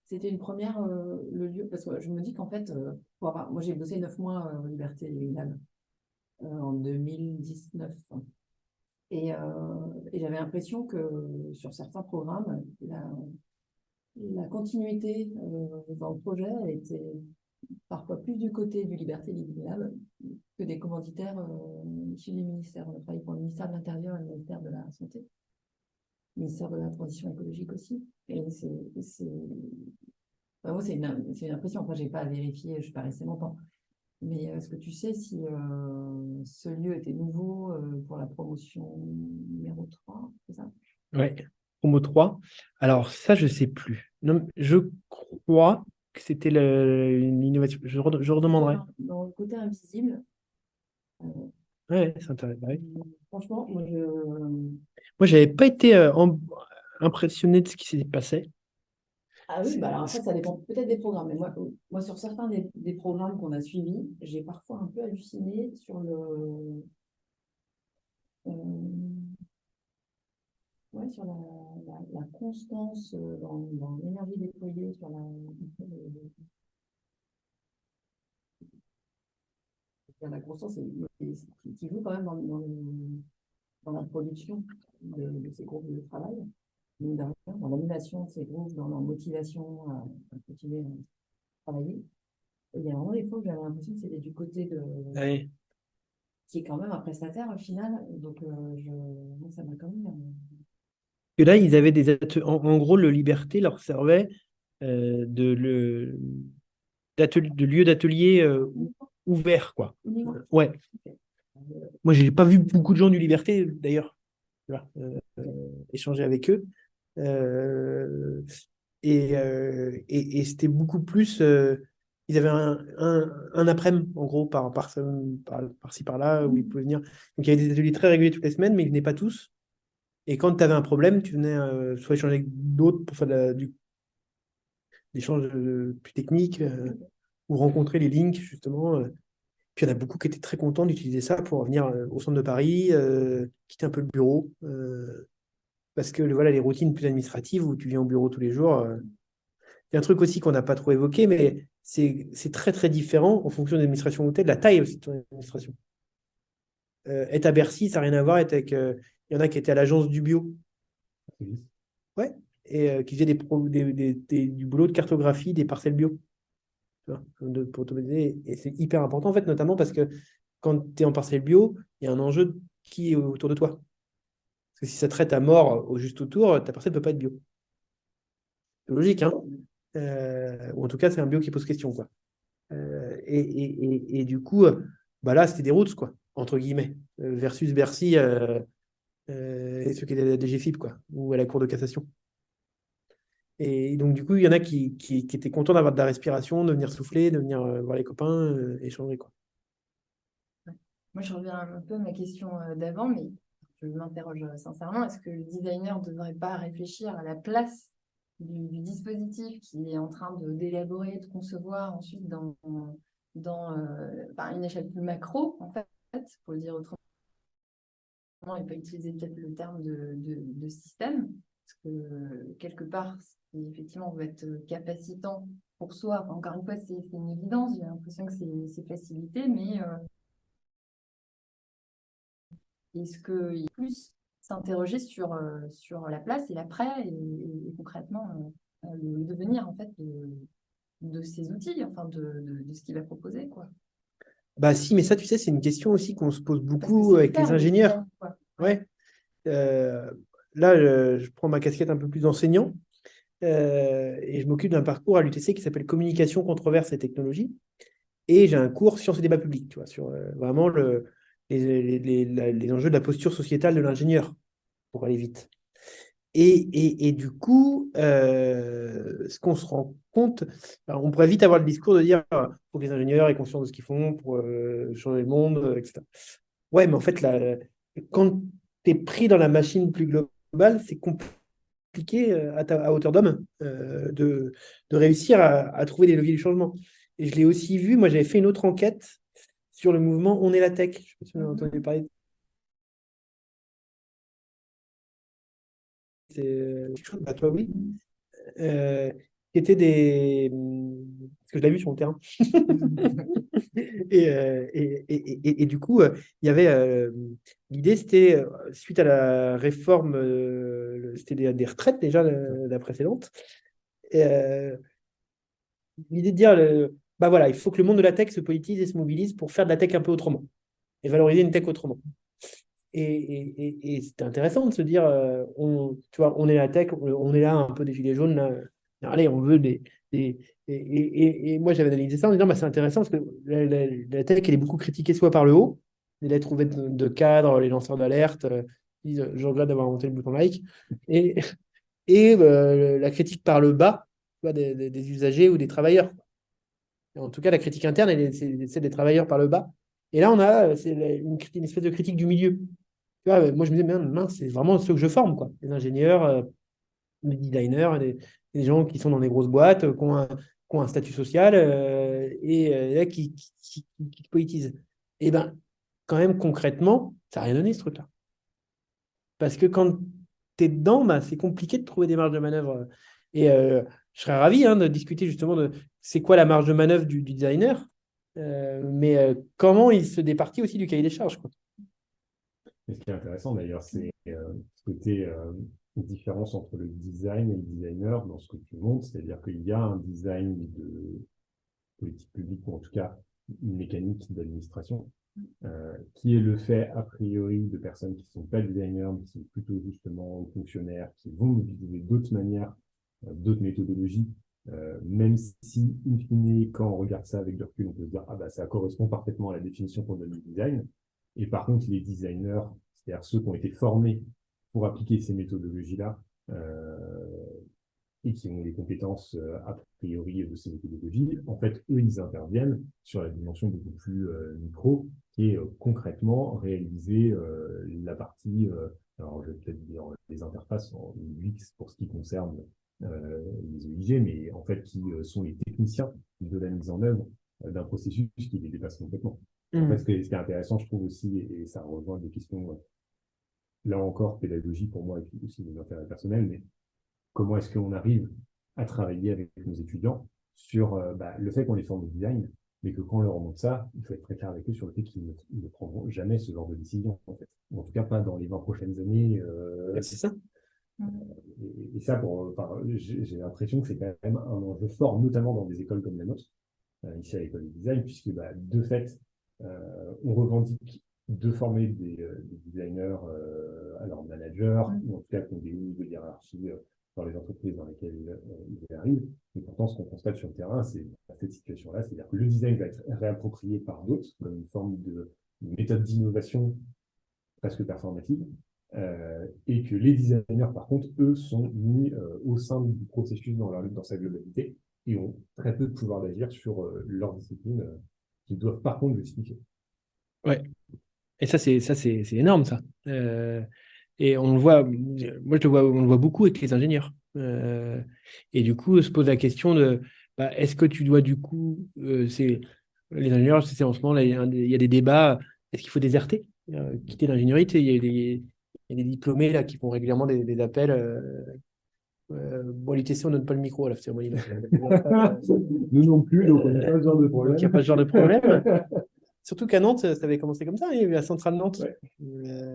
c'était une première, le lieu, parce que je me dis qu'en fait, moi j'ai bossé 9 mois au Liberté Living Lab en 2019. Et j'avais l'impression que sur certains programmes, la continuité dans le projet elle était parfois plus du côté du Liberté Living Lab que des commanditaires issus du ministère. On a travaillé pour le ministère de l'Intérieur et le ministère de la Santé, le ministère de la Transition écologique aussi. Et moi, c'est une impression. Enfin, je n'ai pas à vérifier, je suis pas restée longtemps. Mais est-ce que tu sais si ce lieu était nouveau pour la promotion numéro 3, c'est ça? Ouais, promo 3. Alors, ça, je ne sais plus. Non, je crois que c'était une innovation. Je redemanderai. Dans le côté invisible, Ouais, c'est intéressant. Ouais. franchement, moi, Moi, je n'avais pas été impressionné de ce qui s'est passé. Ah oui, bah alors après, ça dépend peut-être des programmes. Mais moi sur certains des programmes qu'on a suivis, j'ai parfois un peu halluciné sur euh, ouais, sur la constance dans l'énergie déployée, sur la constance qui joue quand même dans la production de ces groupes de travail, mine de rien, dans l'animation de ces groupes, dans leur motivation à continuer à travailler. Et il y a vraiment des fois où j'avais l'impression que c'était du côté Ouais. qui est quand même un prestataire au final. Donc, moi, ça m'a quand même. Et là, ils avaient des en gros, le Liberté leur servait de lieu d'atelier ouvert, quoi. Ouais. Moi, j'ai pas vu beaucoup de gens du Liberté, d'ailleurs, tu vois, échanger avec eux. Et c'était beaucoup plus. Ils avaient un après-midi, en gros, par-ci, par-là, où ils pouvaient venir. Donc, il y avait des ateliers très réguliers toutes les semaines, mais ils venaient pas tous. Et quand tu avais un problème, tu venais soit échanger avec d'autres pour faire des échanges plus techniques, ou rencontrer les links, justement. Puis il y en a beaucoup qui étaient très contents d'utiliser ça pour venir au centre de Paris, quitter un peu le bureau. Parce que voilà, les routines plus administratives où tu viens au bureau tous les jours. Il y a un truc aussi qu'on n'a pas trop évoqué, mais c'est très très différent en fonction de l'administration où tu es, de la taille aussi de ton administration. Être à Bercy, ça n'a rien à voir avec. Il y en a qui étaient à l'agence du bio. Ouais. Et qui faisaient du boulot de cartographie des parcelles bio. Tu vois, pour automatiser. Et c'est hyper important en fait, notamment parce que quand tu es en parcelle bio, il y a un enjeu qui est autour de toi. Parce que si ça traite à mort au juste autour, ta parcelle ne peut pas être bio. C'est logique, hein. Ou en tout cas, c'est un bio qui pose question, quoi. Et du coup, bah là, c'était des routes, quoi, entre guillemets, versus Bercy et ceux qui étaient à la DGFiP, quoi, ou à la Cour de cassation. Et donc, du coup, il y en a qui étaient contents d'avoir de la respiration, de venir souffler, de venir voir les copains, échanger, quoi. Moi, je reviens un peu à ma question d'avant, mais je m'interroge sincèrement, est-ce que le designer ne devrait pas réfléchir à la place du dispositif qui est en train d'élaborer, de concevoir ensuite dans une échelle plus macro, en fait, pour le dire autrement, et pas utiliser peut-être le terme de système, parce que quelque part, effectivement, veut être capacitant pour soi. Enfin, encore une fois, c'est une évidence, j'ai l'impression que c'est facilité, mais est-ce qu'il plus s'interroger sur la place et l'après et concrètement le devenir en fait de ces outils, enfin de ce qu'il va proposer, quoi. Bah si, mais ça, tu sais, c'est une question aussi qu'on se pose Parce que beaucoup c'est avec les faire le ingénieurs. design, quoi. Ouais. Là, je prends ma casquette un peu plus d'enseignant et je m'occupe d'un parcours à l'UTC qui s'appelle Communication, controverse et technologie. Et j'ai un cours sciences et débat public, tu vois, sur vraiment les enjeux de la posture sociétale de l'ingénieur, pour aller vite. Et du coup, ce qu'on se rend compte, alors, on pourrait vite avoir le discours de dire faut que les ingénieurs aient conscience de ce qu'ils font pour changer le monde, etc. Ouais, mais en fait, quand tu es pris dans la machine plus globale, c'est compliqué à hauteur d'homme de réussir à trouver des leviers du changement. Et je l'ai aussi vu, moi j'avais fait une autre enquête sur le mouvement On est la tech. Je ne sais pas si vous avez entendu parler. C'est quelque chose, bah, toi oui. Qui étaient des. Parce que je l'ai vu sur le terrain. Et du coup, il y avait. L'idée, c'était, suite à la réforme, c'était des retraites déjà, la précédente. Et, l'idée de dire, bah voilà, il faut que le monde de la tech se politise et se mobilise pour faire de la tech un peu autrement et valoriser une tech autrement. Et c'était intéressant de se dire, tu vois, on est la tech, on est là un peu des gilets jaunes, là. Allez, on veut et moi j'avais analysé ça en disant, bah, c'est intéressant parce que la tech, elle est beaucoup critiquée soit par le haut, les lettres ouvertes de cadres, les lanceurs d'alerte, ils disent, je regrette d'avoir inventé le bouton like, et, la critique par le bas, tu vois, des usagers ou des travailleurs. En tout cas, la critique interne, c'est des travailleurs par le bas. Et là, on a une espèce de critique du milieu. Tu vois, moi, je me disais, mince, c'est vraiment ceux que je forme, quoi. Les ingénieurs, les designers, les gens qui sont dans des grosses boîtes, qui ont un statut social, là, qui politisent. Et bien, quand même, concrètement, ça n'a rien donné, ce truc-là. Parce que quand tu es dedans, bah, c'est compliqué de trouver des marges de manœuvre. Et je serais ravi de discuter justement de c'est quoi la marge de manœuvre du designer, mais comment il se départit aussi du cahier des charges, quoi. Et ce qui est intéressant d'ailleurs, c'est ce côté différence entre le design et le designer dans ce que tu montres, c'est-à-dire qu'il y a un design de politique publique, ou en tout cas une mécanique d'administration, qui est le fait a priori de personnes qui ne sont pas designers, mais qui sont plutôt justement fonctionnaires, qui vont mobiliser d'autres manières, d'autres méthodologies, même si, in fine, quand on regarde ça avec du recul, on peut se dire, ah bah ça correspond parfaitement à la définition qu'on donne du design. Et par contre, les designers, c'est-à-dire ceux qui ont été formés pour appliquer ces méthodologies-là, et qui ont les compétences a priori de ces méthodologies, en fait, eux, ils interviennent sur la dimension beaucoup plus micro, qui est concrètement réaliser la partie, alors je vais peut-être dire les interfaces en UX pour ce qui concerne les OIG, mais en fait, qui sont les techniciens de la mise en œuvre d'un processus qui les dépasse complètement. En fait, ce qui est intéressant, je trouve aussi, et ça rejoint des questions, là encore, pédagogie pour moi, et puis aussi des intérêts personnels, mais comment est-ce qu'on arrive à travailler avec nos étudiants sur le fait qu'on les forme au design, mais que quand on leur remonte ça, il faut être très clair avec eux sur le fait qu'ils ne prendront jamais ce genre de décision, en fait. Ou en tout cas, pas dans les 20 prochaines années. C'est ça. Et ça, j'ai l'impression que c'est quand même un enjeu fort, notamment dans des écoles comme la nôtre, ici à l'école de design, puisque de fait, on revendique de former des designers à leur manager, ou en tout cas qui ont des niveaux de hiérarchie dans les entreprises dans lesquelles ils arrivent. Et pourtant, ce qu'on constate sur le terrain, c'est cette situation-là, c'est-à-dire que le design va être réapproprié par d'autres comme une forme de méthode d'innovation presque performative, et que les designers, par contre, eux, sont mis au sein du processus dans sa globalité et ont très peu de pouvoir d'agir sur leur discipline, qu'ils doivent par contre justifier. Ouais. Et ça, c'est énorme, ça. Et on le voit, moi, on le voit beaucoup avec les ingénieurs. Et du coup, se pose la question de, est-ce que tu dois, du coup, les ingénieurs, c'est en ce moment, là, il y a des débats, est-ce qu'il faut déserter, quitter l'ingénierie? Il y a des diplômés là, qui font régulièrement des appels. Bon, l'UTC, on ne donne pas le micro, là, c'est Nous non plus, donc on n'a pas ce genre de problème. Donc, il n'y a pas ce genre de problème. Surtout qu'à Nantes, ça avait commencé comme ça, il y a eu la centrale Nantes. Ouais.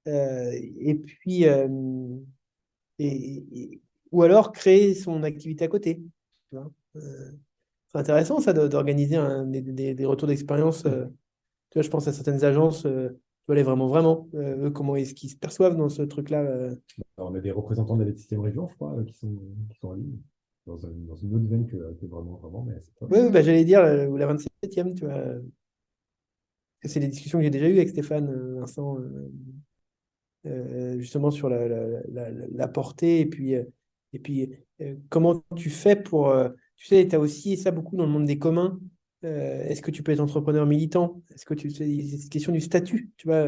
Et puis, ou alors créer son activité à côté. Tu vois. C'est intéressant ça d'organiser des retours d'expérience. Tu vois, je pense à certaines agences, tu vois, vraiment, eux, comment est-ce qu'ils se perçoivent dans ce truc-là. On a des représentants de la 7e région, je crois, qui sont en ligne, dans une autre veine que vraiment, mais c'est pas. Oui, j'allais dire, ou la 27e, tu vois. c'est des discussions que j'ai déjà eues avec Stéphane, Vincent, justement sur la portée et puis comment tu fais pour... tu sais, tu as aussi ça beaucoup dans le monde des communs. Est-ce que tu peux être entrepreneur militant? Est-ce que c'est une question du statut? Tu vois,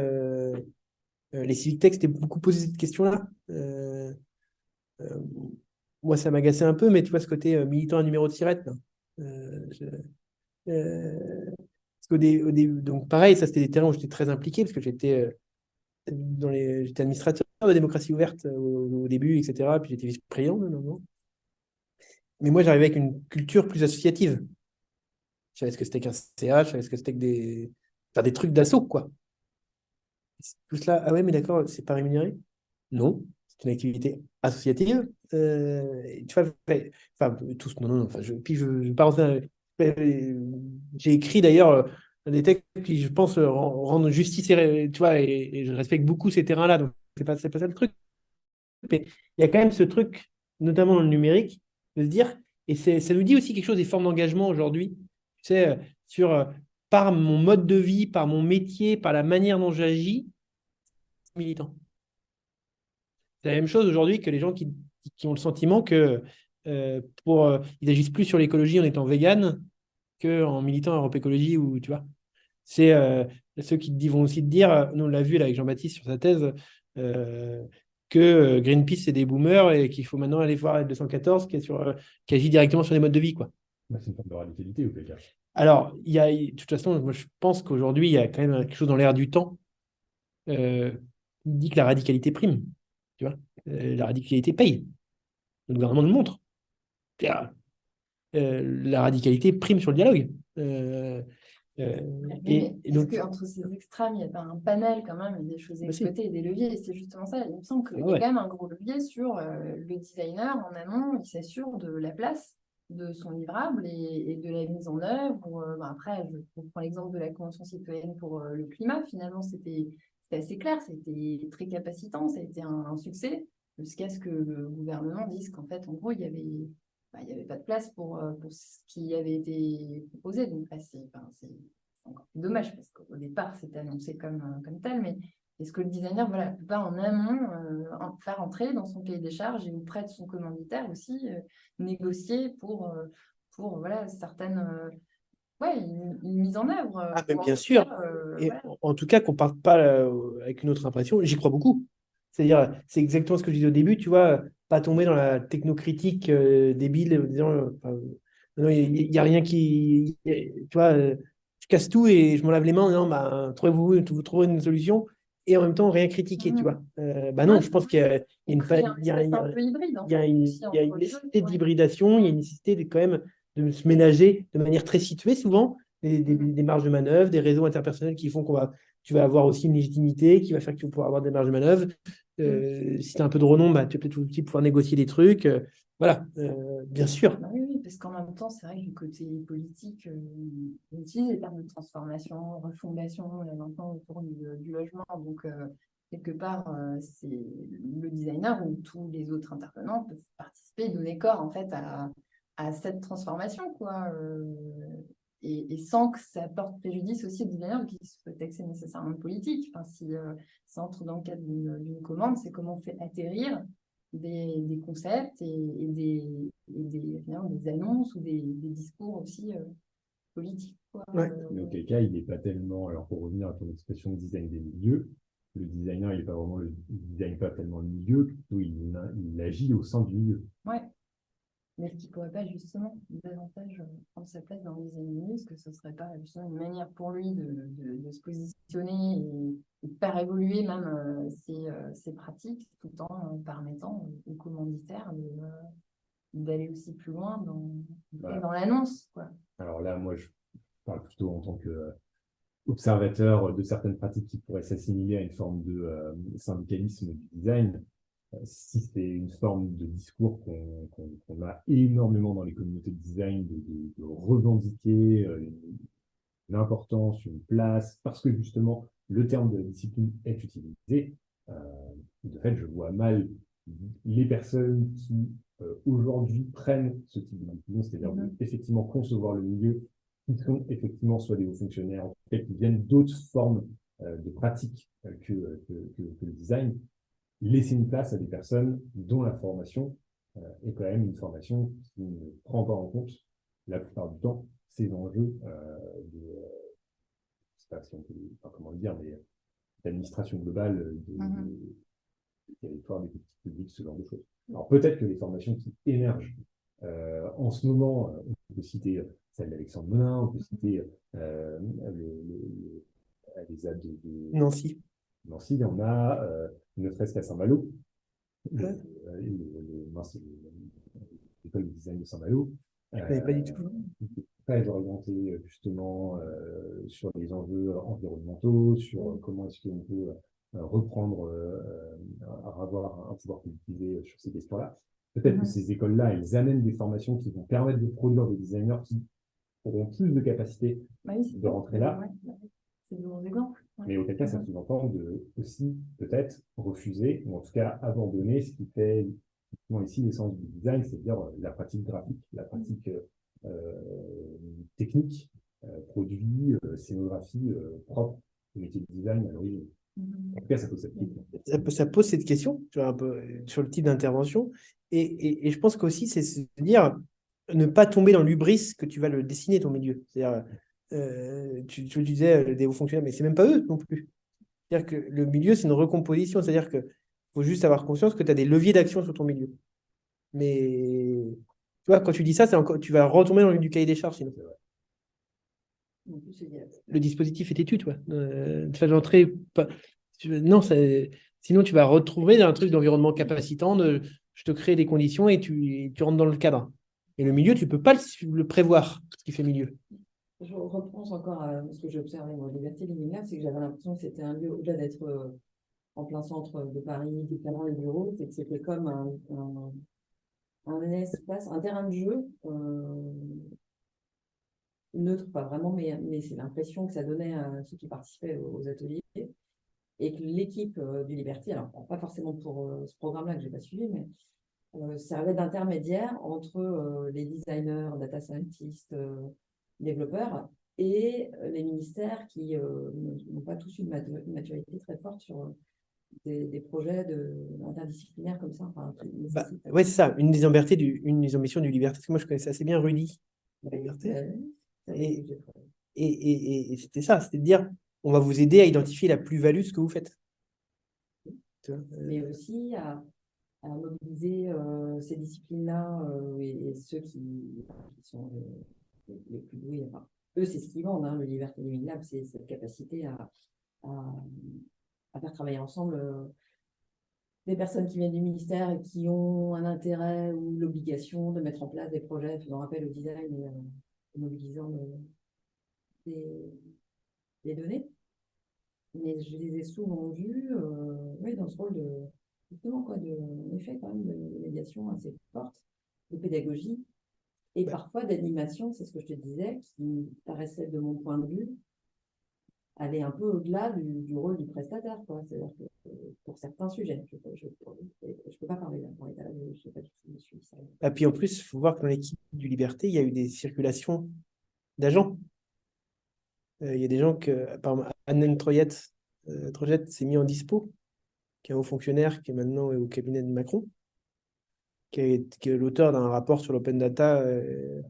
les civic tech, t'es beaucoup posé cette question-là. Euh, Moi, ça m'agaçait un peu, mais tu vois, ce côté militant à numéro de tirette, là. Parce au début, donc pareil, ça c'était des terrains où j'étais très impliqué, parce que j'étais administrateur de démocratie ouverte au début, etc. Puis j'étais vice-président, non. Mais moi, j'arrivais avec une culture plus associative. Je savais ce que c'était qu'un CH, je savais ce que c'était que faire des trucs d'assaut, quoi. Tout cela, ah ouais, mais d'accord, c'est pas rémunéré? Non, c'est une activité associative. Tu vois, enfin, tous, non, enfin, puis je vais pas rentrer j'ai écrit d'ailleurs des textes qui, je pense, rendent justice, tu vois, et je respecte beaucoup ces terrains-là, donc c'est pas ça le truc. Mais il y a quand même ce truc, notamment dans le numérique, de se dire, et ça nous dit aussi quelque chose des formes d'engagement aujourd'hui, tu sais, par mon mode de vie, par mon métier, par la manière dont j'agis, militant. C'est la même chose aujourd'hui que les gens qui ont le sentiment que ils agissent plus sur l'écologie en étant vegan qu'en militant à Europe Écologie ou tu vois. C'est ceux qui vont aussi te dire, nous on l'a vu là, avec Jean-Baptiste sur sa thèse, que Greenpeace c'est des boomers et qu'il faut maintenant aller voir la 214 qui agit directement sur les modes de vie, quoi. Bah, c'est une forme de radicalité, au cas. Alors, de toute façon, moi je pense qu'aujourd'hui, il y a quand même quelque chose dans l'air du temps qui dit que la radicalité prime. Tu vois, la radicalité paye. Le gouvernement nous le montre. La radicalité prime sur le dialogue. Mais Et est-ce donc, qu'entre ces extrêmes, il n'y a pas un panel quand même, et des choses bah si. exploitées et des leviers? Et c'est justement ça. Il me semble qu'il y a Ouais. quand même un gros levier sur le designer en amont, il s'assure de la place de son livrable et de la mise en œuvre. Après, je prends l'exemple de la Convention citoyenne pour le climat. Finalement, c'était assez clair, c'était très capacitant, ça a été un succès, jusqu'à ce que le gouvernement dise qu'en fait, en gros, il y avait pas de place pour ce qui avait été proposé. Donc, là, c'est encore plus dommage parce qu'au départ, c'était annoncé comme tel. Mais est-ce que le designer voilà, peut pas en amont faire entrer dans son cahier des charges et auprès de son commanditaire aussi négocier pour voilà, certaines. Ouais, une mise en œuvre. Ah, mais Ou en bien tout sûr. cas, Et voilà. en tout cas, qu'on parte pas avec une autre impression, j'y crois beaucoup. C'est-à-dire, c'est exactement ce que je disais au début, tu vois, pas tomber dans la technocritique débile, en disant, non, il n'y a rien tu vois, je casse tout et je m'en lave les mains, non, bah, vous trouvez une solution, et en même temps, rien critiquer, tu vois. Bah non, Ouais, je pense qu'il y a on une, crée un il y a, espace un peu hybride en il y a fait, une, aussi il y a une entre les deux. nécessité Ouais. d'hybridation, il y a une nécessité quand même de se ménager de manière très située souvent, des marges de manœuvre, des réseaux interpersonnels qui font tu vas avoir aussi une légitimité, qui va faire que tu vas pouvoir avoir des marges de manœuvre. Si tu as un peu de renom, bah, tu vas peut-être aussi pouvoir négocier des trucs. Voilà, bien sûr. Bah oui, parce qu'en même temps, c'est vrai que du côté politique, on utilise les termes de transformation, refondation, là, maintenant autour du logement. Donc, quelque part, c'est le designer ou tous les autres intervenants peuvent participer, donner corps en fait à cette transformation, quoi. Et sans que ça porte préjudice aussi au designer qui se peut taxer nécessairement politique. Enfin, si ça entre dans le cadre d'une commande, c'est comment on fait atterrir des concepts finalement, des annonces ou des discours aussi politiques, quoi. Ouais. Mais auquel cas, il n'est pas tellement, alors pour revenir à ton expression de design des milieux, le designer, il n'est pas vraiment il design pas tellement le milieu, plutôt il agit au sein du milieu. Ouais. Mais est-ce qu'il ne pourrait pas justement davantage prendre sa place dans le design du milieu? Est-ce que ce ne serait pas justement une manière pour lui de se positionner et de faire évoluer même ses pratiques tout en permettant aux commanditaires d'aller aussi plus loin dans l'annonce, quoi. Alors là, moi, je parle plutôt en tant que observateur de certaines pratiques qui pourraient s'assimiler à une forme de syndicalisme du design. Si c'est une forme de discours qu'on a énormément dans les communautés de design, de revendiquer une importance, une place, parce que justement, le terme de la discipline est utilisé. De fait, je vois mal les personnes qui aujourd'hui prennent ce type de décision, c'est-à-dire effectivement concevoir le milieu qui sont effectivement soit des hauts fonctionnaires, en tout cas qui viennent d'autres formes de pratiques que le design, laisser une place à des personnes dont la formation est quand même une formation qui ne prend pas en compte la plupart du temps ces enjeux je sais pas si on peut, enfin, comment le dire, mais d'administration globale des territoires, des politiques publiques, ce genre de choses. Alors peut-être que les formations qui émergent en ce moment, on peut citer celle d'Alexandre Monin, on peut citer les aides Nancy. Nancy, il y en a, ne serait-ce qu'à Saint-Malo, l'école de design de Saint-Malo. Je ne connais pas du tout. Très orienté justement sur les enjeux environnementaux, sur comment est-ce qu'on peut reprendre, avoir un pouvoir politisé sur ces questions-là. Peut-être que ces écoles-là, elles amènent des formations qui vont permettre de produire des designers qui auront plus de capacité de rentrer là. C'est de bons exemples. Mais auquel cas, ça sous-entend de aussi peut-être refuser, ou en tout cas abandonner ce qui fait ici l'essence du design, c'est-à-dire la pratique graphique, la pratique technique, produit, scénographie propre au métier de design à l'origine. En tout cas, ça pose cette question. Ça pose cette question, tu vois, un peu, sur le type d'intervention. Et je pense qu'aussi, c'est se dire ne pas tomber dans l'hubris que tu vas le dessiner, ton milieu. C'est-à-dire, tu disais des hauts fonctionnaires, mais c'est même pas eux non plus. C'est-à-dire que le milieu, c'est une recomposition. C'est-à-dire qu'il faut juste avoir conscience que tu as des leviers d'action sur ton milieu. Mais tu vois, quand tu dis ça, c'est encore, tu vas retomber dans du cahier des charges, sinon. Le dispositif est têtu, toi. Tu vas entrer. Non, sinon tu vas retrouver un truc d'environnement capacitant, je te crée des conditions et tu rentres dans le cadre. Et le milieu, tu ne peux pas le prévoir, ce qui fait milieu. Je repense encore à ce que j'ai observé dans Liberté Liminaire, c'est que j'avais l'impression que c'était un lieu, au-delà d'être en plein centre de Paris, différents les bureaux, c'est que c'était comme un espace, un terrain de jeu neutre, pas vraiment, mais c'est l'impression que ça donnait à ceux qui participaient aux ateliers. Et que l'équipe du Liberty, alors pas forcément pour ce programme-là que je n'ai pas suivi, mais servait d'intermédiaire entre les designers, data scientists, développeurs et les ministères qui n'ont pas tous une maturité très forte sur des projets interdisciplinaires comme ça. Enfin, ouais, c'est ça, une des ambitions du Liberté. Parce que moi, je connaissais assez bien Rudy de la Liberté. Et c'était ça, c'était de dire on va vous aider à identifier la plus-value de ce que vous faites. Mais aussi à mobiliser ces disciplines-là et ceux qui sont les plus doués. Enfin, eux, c'est ce qu'ils vendent, hein, le Liberté Living Lab, c'est cette capacité à faire travailler ensemble des personnes qui viennent du ministère et qui ont un intérêt ou l'obligation de mettre en place des projets faisant appel au design et mobilisant des données. Mais je les ai souvent vus dans ce rôle justement, en effet, quand même, de médiation assez forte, de pédagogie, et parfois d'animation, c'est ce que je te disais, qui paraissait, de mon point de vue, aller un peu au-delà du rôle du prestataire. C'est-à-dire que pour certains sujets, je ne peux pas parler là, pour l'état, je ne sais pas du tout, je suis ça. Et puis en plus, il faut voir que dans l'équipe du Liberté, il y a eu des circulations d'agents. Il y a des gens que, par exemple, Anne Troyette s'est mis en dispo, qui est un haut fonctionnaire qui est maintenant au cabinet de Macron, qui est l'auteur d'un rapport sur l'open data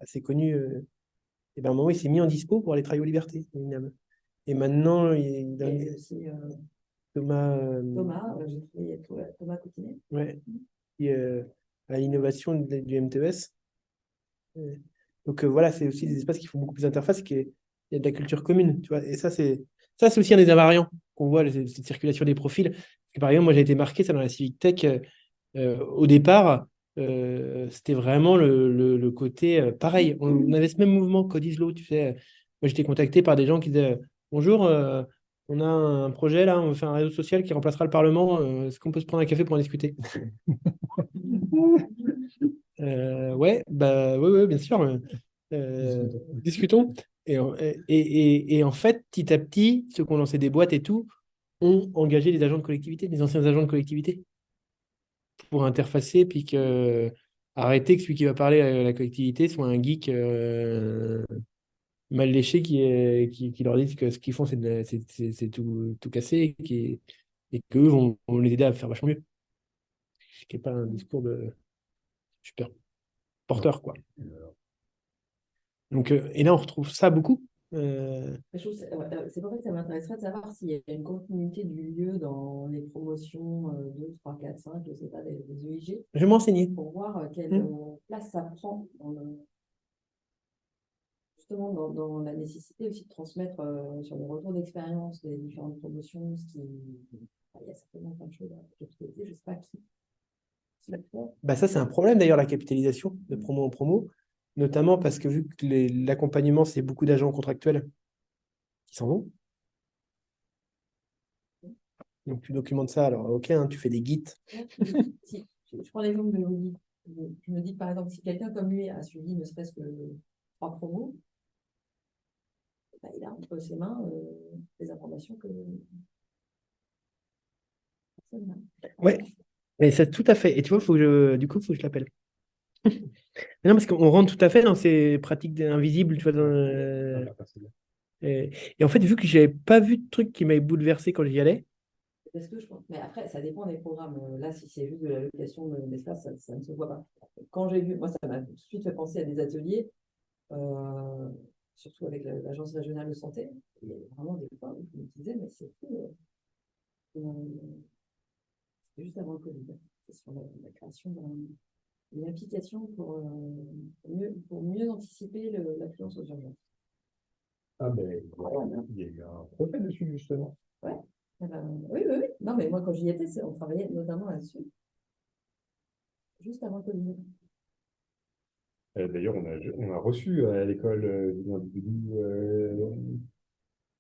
assez connu. Et ben, à un moment, il s'est mis en dispo pour aller travailler aux Libertés. Et maintenant, il y a aussi Thomas Coutinet. Ouais, qui est à l'innovation du MTES. Donc voilà, c'est aussi des espaces qui font beaucoup plus d'interface, il y a de la culture commune, tu vois. Et ça, c'est aussi un des invariants qu'on voit, cette circulation des profils. Parce que, par exemple, moi, j'ai été marqué ça dans la Civic Tech. Au départ, c'était vraiment le côté pareil. On avait ce même mouvement, Code is Law, tu sais. Moi, j'étais contacté par des gens qui disaient bonjour, on a un projet là, on veut faire un réseau social qui remplacera le Parlement. Est-ce qu'on peut se prendre un café pour en discuter? Ouais, bien sûr. Discutons. Et en fait, petit à petit, ceux qui ont lancé des boîtes et tout, ont engagé des agents de collectivité, des anciens agents de collectivité, pour interfacer, puis arrêter que celui qui va parler à la collectivité soit un geek mal léchés qui leur disent que ce qu'ils font, c'est tout casser et qu'eux vont les aider à faire vachement mieux. Ce qui n'est pas un discours de super porteur, quoi. Donc, et là, on retrouve ça beaucoup. C'est pour ça que ça m'intéresserait de savoir s'il y a une continuité du lieu dans les promotions 2, 3, 4, 5, je ne sais pas, des EIG, Je vais m'enseigner. pour voir quelle place ça prend justement dans la nécessité aussi de transmettre sur les retours d'expérience des différentes promotions, il y a certainement plein de choses à capitaliser, je ne sais pas qui. Bah ça, c'est un problème d'ailleurs, la capitalisation de promo en promo, notamment parce que vu que l'accompagnement, c'est beaucoup d'agents contractuels qui s'en vont. Donc tu documentes ça, alors ok, hein, tu fais des guides. Si, je prends l'exemple de Louis. Je me dis par exemple, si quelqu'un comme lui a suivi ne serait-ce que 3 promos, bah, il a entre ses mains des informations que personne n'a. Ouais, mais c'est tout à fait. Et tu vois, du coup, il faut que je l'appelle. Non, parce qu'on rentre tout à fait dans ces pratiques invisibles, tu vois. Et en fait, vu que j'avais pas vu de truc qui m'avait bouleversé quand j'y allais, Parce que je pense. Mais après, ça dépend des programmes. Là, si c'est juste de la location d'espace, ça ne se voit pas. Quand j'ai vu, moi, ça m'a tout de suite fait penser à des ateliers, surtout avec l'Agence régionale de santé. Il y avait vraiment des fois où je me disais, mais c'est fou. C'était juste avant le Covid. C'est sur la création d'une application pour mieux anticiper l'affluence aux urgences. Ah ben, voilà, il y a eu un projet dessus, justement. Ouais. Oui. Non, mais moi, quand j'y étais, on travaillait notamment là-dessus. Juste avant le Covid. D'ailleurs, on a reçu à l'école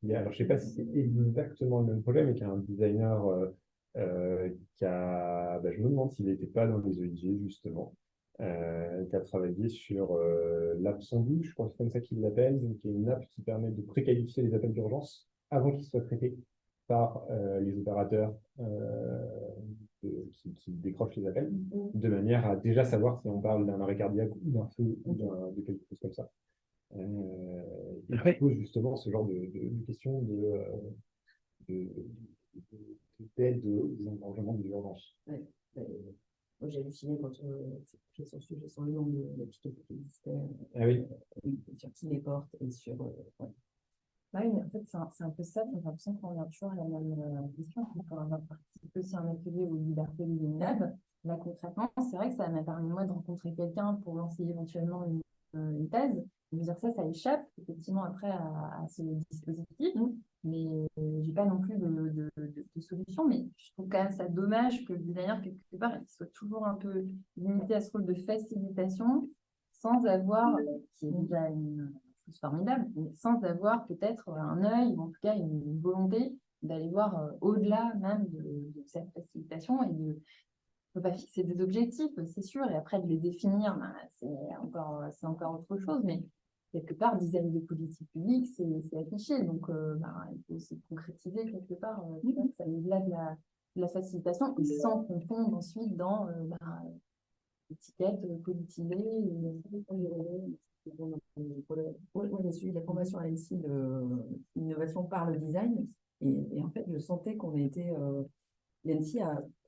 alors, je ne sais pas si c'est exactement le même projet, mais qui a un designer je me demande s'il n'était pas dans les EIG, justement, qui a travaillé sur l'app Sandu, je crois que c'est comme ça qu'il l'appelle, qui est une app qui permet de préqualifier les appels d'urgence avant qu'ils soient traités par les opérateurs qui décrochent les appels, de manière à déjà savoir si on parle d'un arrêt cardiaque ou d'un feu ou de quelque chose comme ça. Et qui pose justement ce genre de questions d'aide aux engorgements de l'urgence. Ouais. Moi, j'ai halluciné quand j'ai sur le sujet, sur le nombre d'applications qui existaient. Ah oui. Sur Téléporte et sur. Oui, mais en fait, c'est un peu ça. J'ai l'impression qu'on revient toujours à la même question. Quand on a participé aussi à un atelier aux libertés luminales, là, concrètement, c'est vrai que ça m'a permis, moi, de rencontrer quelqu'un pour lancer éventuellement une thèse. Je veux dire, ça échappe effectivement après à ce dispositif, mais j'ai pas non plus de solution. Mais je trouve quand même ça dommage que le designer, quelque part, il soit toujours un peu limité à ce rôle de facilitation, sans avoir, qui est déjà une chose formidable, mais sans avoir peut-être un œil, ou en tout cas une volonté d'aller voir au-delà même de cette facilitation et de ne pas fixer des objectifs, c'est sûr, et après de les définir, c'est encore autre chose, mais quelque part, design de politique publique, c'est affiché, donc il faut aussi concrétiser quelque part, ça au-delà de la facilitation, et sans qu'on tombe ensuite dans l'étiquette politisée. Moi, j'ai suivi la formation à l'ENSI de l'innovation par le design, et en fait, je sentais qu'on était. L'ENSI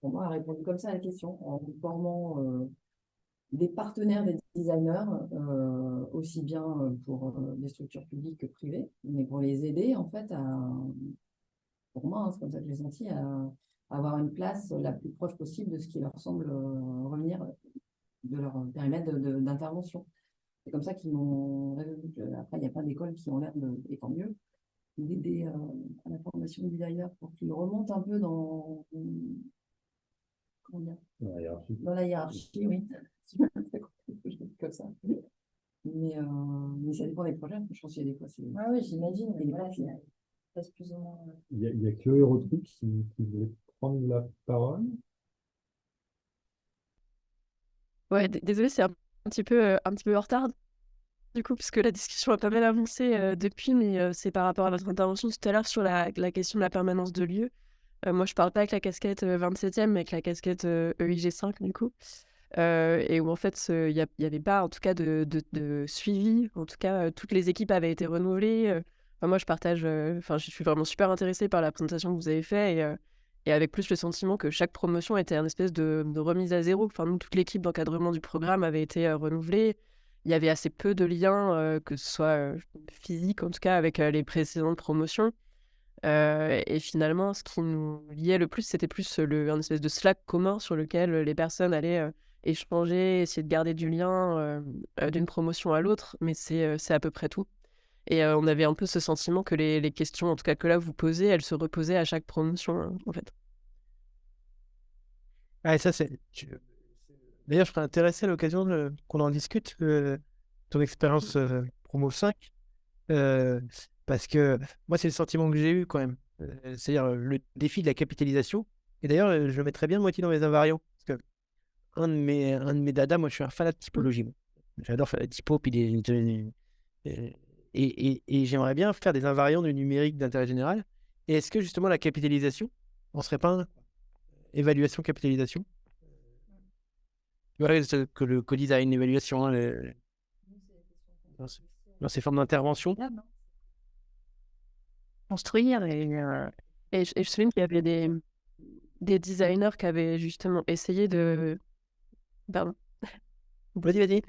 pour moi, a répondu comme ça à la question, en formant des partenaires des designers, aussi bien pour des structures publiques que privées, mais pour les aider, en fait, pour moi, c'est comme ça que j'ai senti, à avoir une place la plus proche possible de ce qui leur semble revenir de leur périmètre d'intervention. C'est comme ça qu'ils m'ont résolu. Après, il y a plein d'écoles qui ont l'air et tant mieux, d'aider à la formation de designer pour qu'ils remontent un peu dans la hiérarchie, oui. Comme ça. Mais ça dépend des projets. Je pense qu'il y a des fois, oui, j'imagine. Mais voilà, c'est plus ou moins. Il y a Chloé Rotrou qui voulait prendre la parole. Ouais, désolé, c'est un petit peu en retard du coup, puisque la discussion a pas mal avancé depuis, mais c'est par rapport à votre intervention tout à l'heure sur la question de la permanence de lieu. Moi, je parle pas avec la casquette 27e, mais avec la casquette EIG5, du coup. et où en fait, il y avait pas en tout cas de suivi. En tout cas, toutes les équipes avaient été renouvelées. Enfin, moi, je suis vraiment super intéressée par la présentation que vous avez faite et avec plus le sentiment que chaque promotion était une espèce de remise à zéro. Enfin, nous, toute l'équipe d'encadrement du programme avait été renouvelée. Il y avait assez peu de liens, que ce soit physique, en tout cas, avec les précédentes promotions. Et finalement, ce qui nous liait le plus, c'était plus un espèce de Slack commun sur lequel les personnes allaient échanger, essayer de garder du lien d'une promotion à l'autre, mais c'est à peu près tout. Et on avait un peu ce sentiment que les questions, en tout cas que là vous posez, elles se reposaient à chaque promotion, en fait. Ah, et ça, d'ailleurs, je serais intéressé à l'occasion qu'on en discute, ton expérience promo 5, euh, parce que moi, c'est le sentiment que j'ai eu quand même. C'est-à-dire le défi de la capitalisation. Et d'ailleurs, je le mettrais bien moitié dans mes invariants. Parce que un de mes dadas, moi, je suis un fan de typologie. Moi. J'adore faire des typos, puis et j'aimerais bien faire des invariants du numérique d'intérêt général. Et est-ce que justement la capitalisation, on serait pas évaluation capitalisation? Ouais, que le co-design, l'évaluation, dans ces formes d'intervention. Construire et je me souviens qu'il y avait des designers qui avaient justement essayé de... Pardon. Vas-y.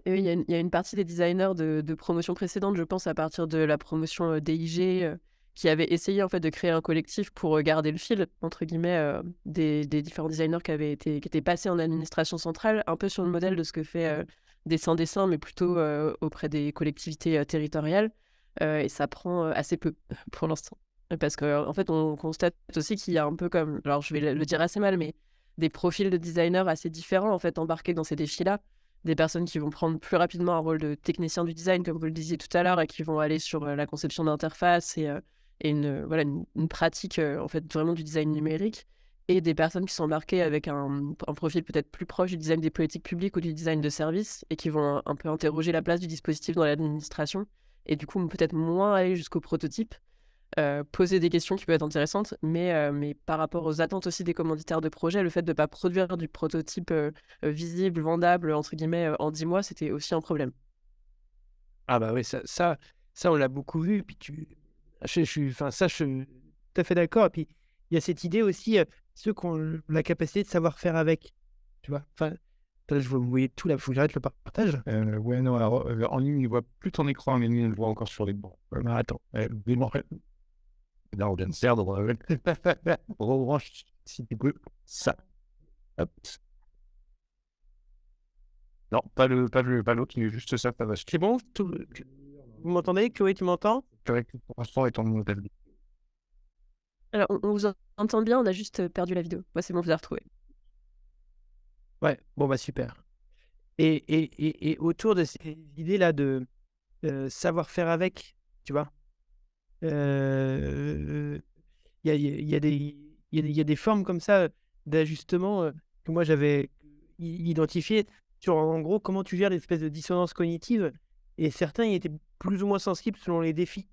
Il y a une partie des designers de promotion précédente, je pense à partir de la promotion DIG, qui avaient essayé en fait de créer un collectif pour garder le fil, entre guillemets, des différents designers qui étaient passés en administration centrale, un peu sur le modèle de ce que fait Dessin, mais plutôt auprès des collectivités territoriales. Et ça prend assez peu pour l'instant. Parce qu'en fait, on constate aussi qu'il y a un peu comme, alors je vais le dire assez mal, mais des profils de designers assez différents en fait embarqués dans ces défis-là. Des personnes qui vont prendre plus rapidement un rôle de technicien du design, comme vous le disiez tout à l'heure, et qui vont aller sur la conception d'interface et une pratique en fait vraiment du design numérique, et des personnes qui sont embarquées avec un profil peut-être plus proche du design des politiques publiques ou du design de service, et qui vont un peu interroger la place du dispositif dans l'administration, et du coup peut-être moins aller jusqu'au prototype. Poser des questions qui peuvent être intéressantes, mais par rapport aux attentes aussi des commanditaires de projet, le fait de ne pas produire du prototype visible, vendable, entre guillemets, en 10 mois, c'était aussi un problème. Ah bah oui, ça on l'a beaucoup vu. Puis je suis tout à fait d'accord. Et puis il y a cette idée aussi, ceux qui ont la capacité de savoir faire avec. Tu vois. Enfin, je vous voyez tout là, il faut que j'arrête le partage. Ouais, non, alors en ligne, il voit plus ton écran, mais nous, on le voit encore sur les bancs. Bah, attends. Là, on vient de perdre. Rebranche, si tu peux. Ça. Hop. Non, pas l'autre, mais juste ça, ça va. C'est bon? Vous m'entendez? Chloé, tu m'entends? Pour l'instant, est en modèle. Alors, on vous entend bien, on a juste perdu la vidéo. Moi, c'est bon, vous avez retrouvé. Ouais, bon bah super. Et autour de ces idées-là de savoir faire avec, tu vois, il y a des formes comme ça d'ajustement que moi j'avais identifiées sur en gros comment tu gères l'espèce de dissonance cognitive, et certains y étaient plus ou moins sensibles selon les défis.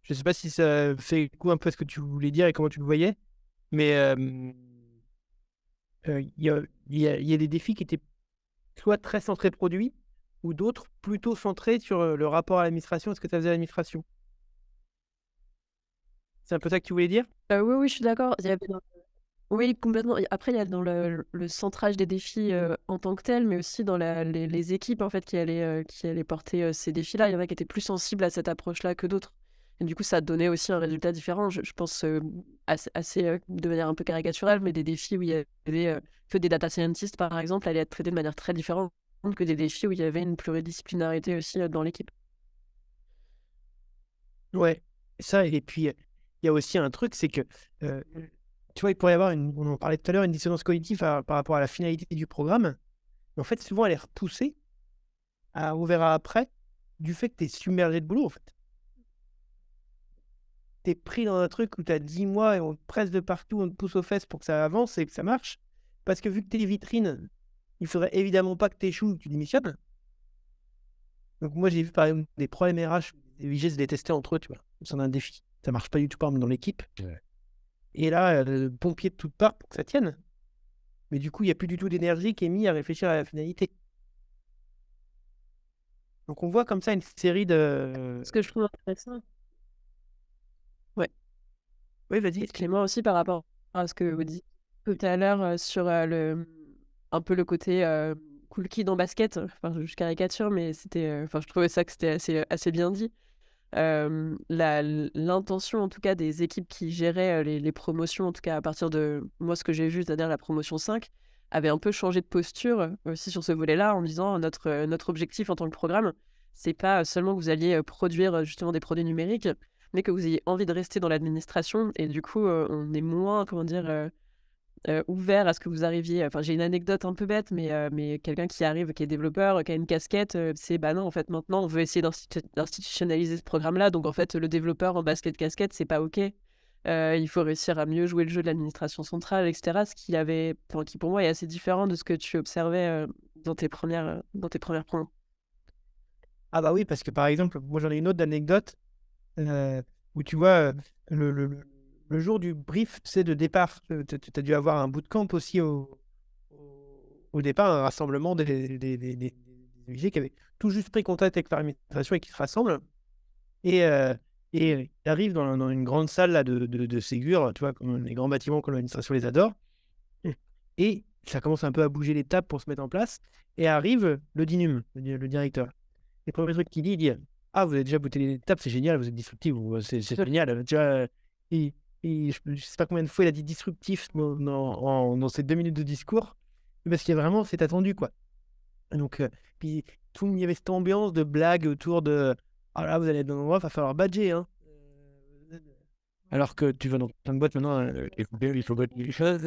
Je sais pas si ça fait coup un peu à ce que tu voulais dire et comment tu le voyais, mais il y a des défis qui étaient soit très centrés produit, ou d'autres plutôt centrés sur le rapport à l'administration et ce que ça faisait à l'administration. C'est un peu ça que tu voulais dire? Oui, je suis d'accord. Oui, complètement. Et après, il y a dans le centrage des défis en tant que tel, mais aussi dans les équipes en fait qui allaient porter ces défis-là. Il y en a qui étaient plus sensibles à cette approche-là que d'autres. Et du coup, ça donnait aussi un résultat différent. Je pense assez de manière un peu caricaturale, mais des défis où il y avait que des data scientists, par exemple, allaient être traités de manière très différente que des défis où il y avait une pluridisciplinarité aussi dans l'équipe. Ouais, ça, et puis il y a aussi un truc, c'est que tu vois, il pourrait y avoir on en parlait tout à l'heure, une dissonance cognitive par rapport à la finalité du programme. Mais en fait, souvent, elle est repoussée, on verra après, du fait que tu es submergé de boulot, en fait. Tu es pris dans un truc où tu as 10 mois et on te presse de partout, on te pousse aux fesses pour que ça avance et que ça marche. Parce que vu que tu es vitrines, il faudrait évidemment pas que tu échoues ou que tu démissionnes. Donc moi, j'ai vu par exemple des problèmes RH, les VG se détestaient entre eux, tu vois. C'est un défi. Ça marche pas du tout, par exemple, dans l'équipe. Ouais. Et là, pompier de toutes parts pour que ça tienne. mais du coup, il n'y a plus du tout d'énergie qui est mise à réfléchir à la finalité. Donc, on voit comme ça une série de... Ce que je trouve intéressant. Ouais. Oui, vas-y. Et Clément aussi par rapport à ce que vous dites tout à l'heure sur un peu le côté cool kid en basket. Enfin, je caricature, mais c'était, enfin, je trouvais ça que c'était assez bien dit. L'intention en tout cas des équipes qui géraient les promotions, en tout cas à partir de moi ce que j'ai vu, c'est-à-dire la promotion 5, avait un peu changé de posture aussi sur ce volet-là en disant notre objectif en tant que programme, c'est pas seulement que vous alliez produire justement des produits numériques, mais que vous ayez envie de rester dans l'administration et du coup on est moins, comment dire, ouvert à ce que vous arriviez. Enfin, j'ai une anecdote un peu bête, mais quelqu'un qui arrive, qui est développeur, qui a une casquette, c'est bah non, en fait, maintenant, on veut essayer d'institutionnaliser ce programme-là. Donc, en fait, le développeur en basket casquette, c'est pas OK. Il faut réussir à mieux jouer le jeu de l'administration centrale, etc. Ce qui avait, enfin, qui pour moi est assez différent de ce que tu observais dans tes premières promos. Ah bah oui, parce que par exemple, moi j'en ai une autre anecdote où tu vois, le jour du brief, tu sais, de départ, tu as dû avoir un bootcamp aussi au départ, un rassemblement des UG qui avaient tout juste pris contact avec l'administration et qui se rassemblent. Et ils arrivent dans une grande salle là, de Ségur, tu vois, comme les grands bâtiments que l'administration les adore. Et ça commence un peu à bouger les tables pour se mettre en place. Et arrive le DINUM, le directeur. Et le premier truc qu'il dit, il dit ah, vous avez déjà booté les tables, c'est génial, vous êtes disruptif, c'est génial. Tu vois, je sais pas combien de fois il a dit disruptif dans ces 2 minutes de discours, parce qu'il y a vraiment, c'est attendu, quoi. Donc, puis il y avait cette ambiance de blague autour de ah là, vous allez être dans un endroit, il va falloir badger, hein. Alors que tu vas dans plein de boîtes maintenant, il faut badger les choses.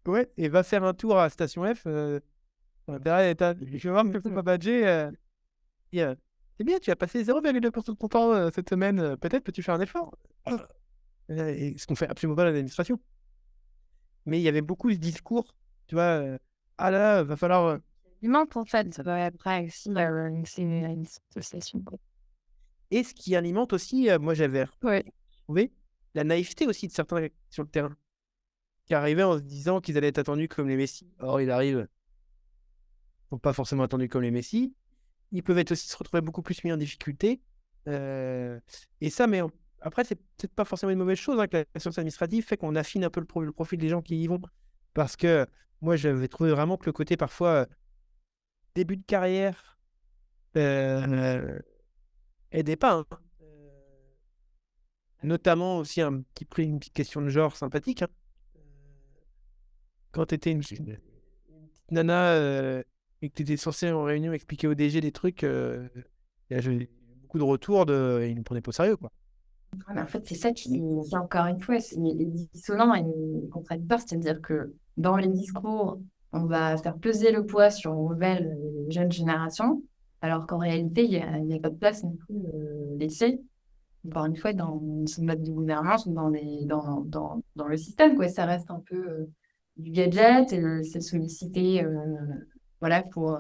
Ouais, et va faire un tour à Station F. Derrière, je vais voir que tu pas badger. C'est bien, tu as passé 0,2% de ton temps cette semaine. Peut-être peux-tu faire un effort. Et ce qu'on fait absolument pas dans l'administration. Mais il y avait beaucoup ce discours, tu vois. Ah là, va falloir. Il manque en fait après aussi une association. Et ce qui alimente aussi, moi j'avais retrouvé la naïveté aussi de certains sur le terrain, qui arrivaient en se disant qu'ils allaient être attendus comme les Messi. Or, ils arrivent, ils sont pas forcément attendus comme les Messi. Ils peuvent être aussi se retrouver beaucoup plus mis en difficulté. Et ça, mais après, c'est peut-être pas forcément une mauvaise chose, hein, que la science administrative fait qu'on affine un peu le profil des gens qui y vont. Parce que moi, j'avais trouvé vraiment que le côté parfois début de carrière aidait pas, hein. Notamment aussi une petite question de genre sympathique, hein. Quand tu étais une petite nana et que tu étais censé en réunion expliquer au DG des trucs, j'avais beaucoup de retours ils ne prenaient pas au sérieux, quoi. Ouais, mais en fait, c'est ça qui, encore une fois, c'est dissonant et contradictoire. C'est-à-dire que dans les discours, on va faire peser le poids sur les nouvelles jeunes générations, alors qu'en réalité, il n'y a pas de place non plus laissée, encore une fois, dans ce mode de gouvernance ou dans le système, quoi. Ça reste un peu du gadget, c'est sollicité voilà, pour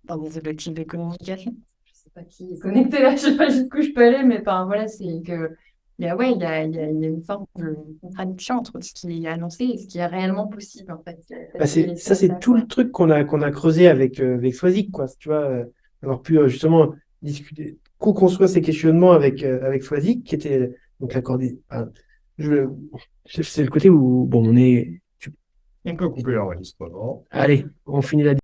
dans des objectifs de communication. Je sais pas qui est connecté là, je sais pas jusqu'où je peux aller, mais enfin, voilà, c'est que il y a une forme de contradiction entre ce qui est annoncé et ce qui est réellement possible, en fait. Ça, c'est tout le truc qu'on a creusé avec Swazik, quoi. Tu vois, avoir pu justement discuter, co-construire ces questionnements avec Swazik, qui était donc l'accordé. C'est le côté où, bon, on peut couper l'enregistrement. Allez, on finit la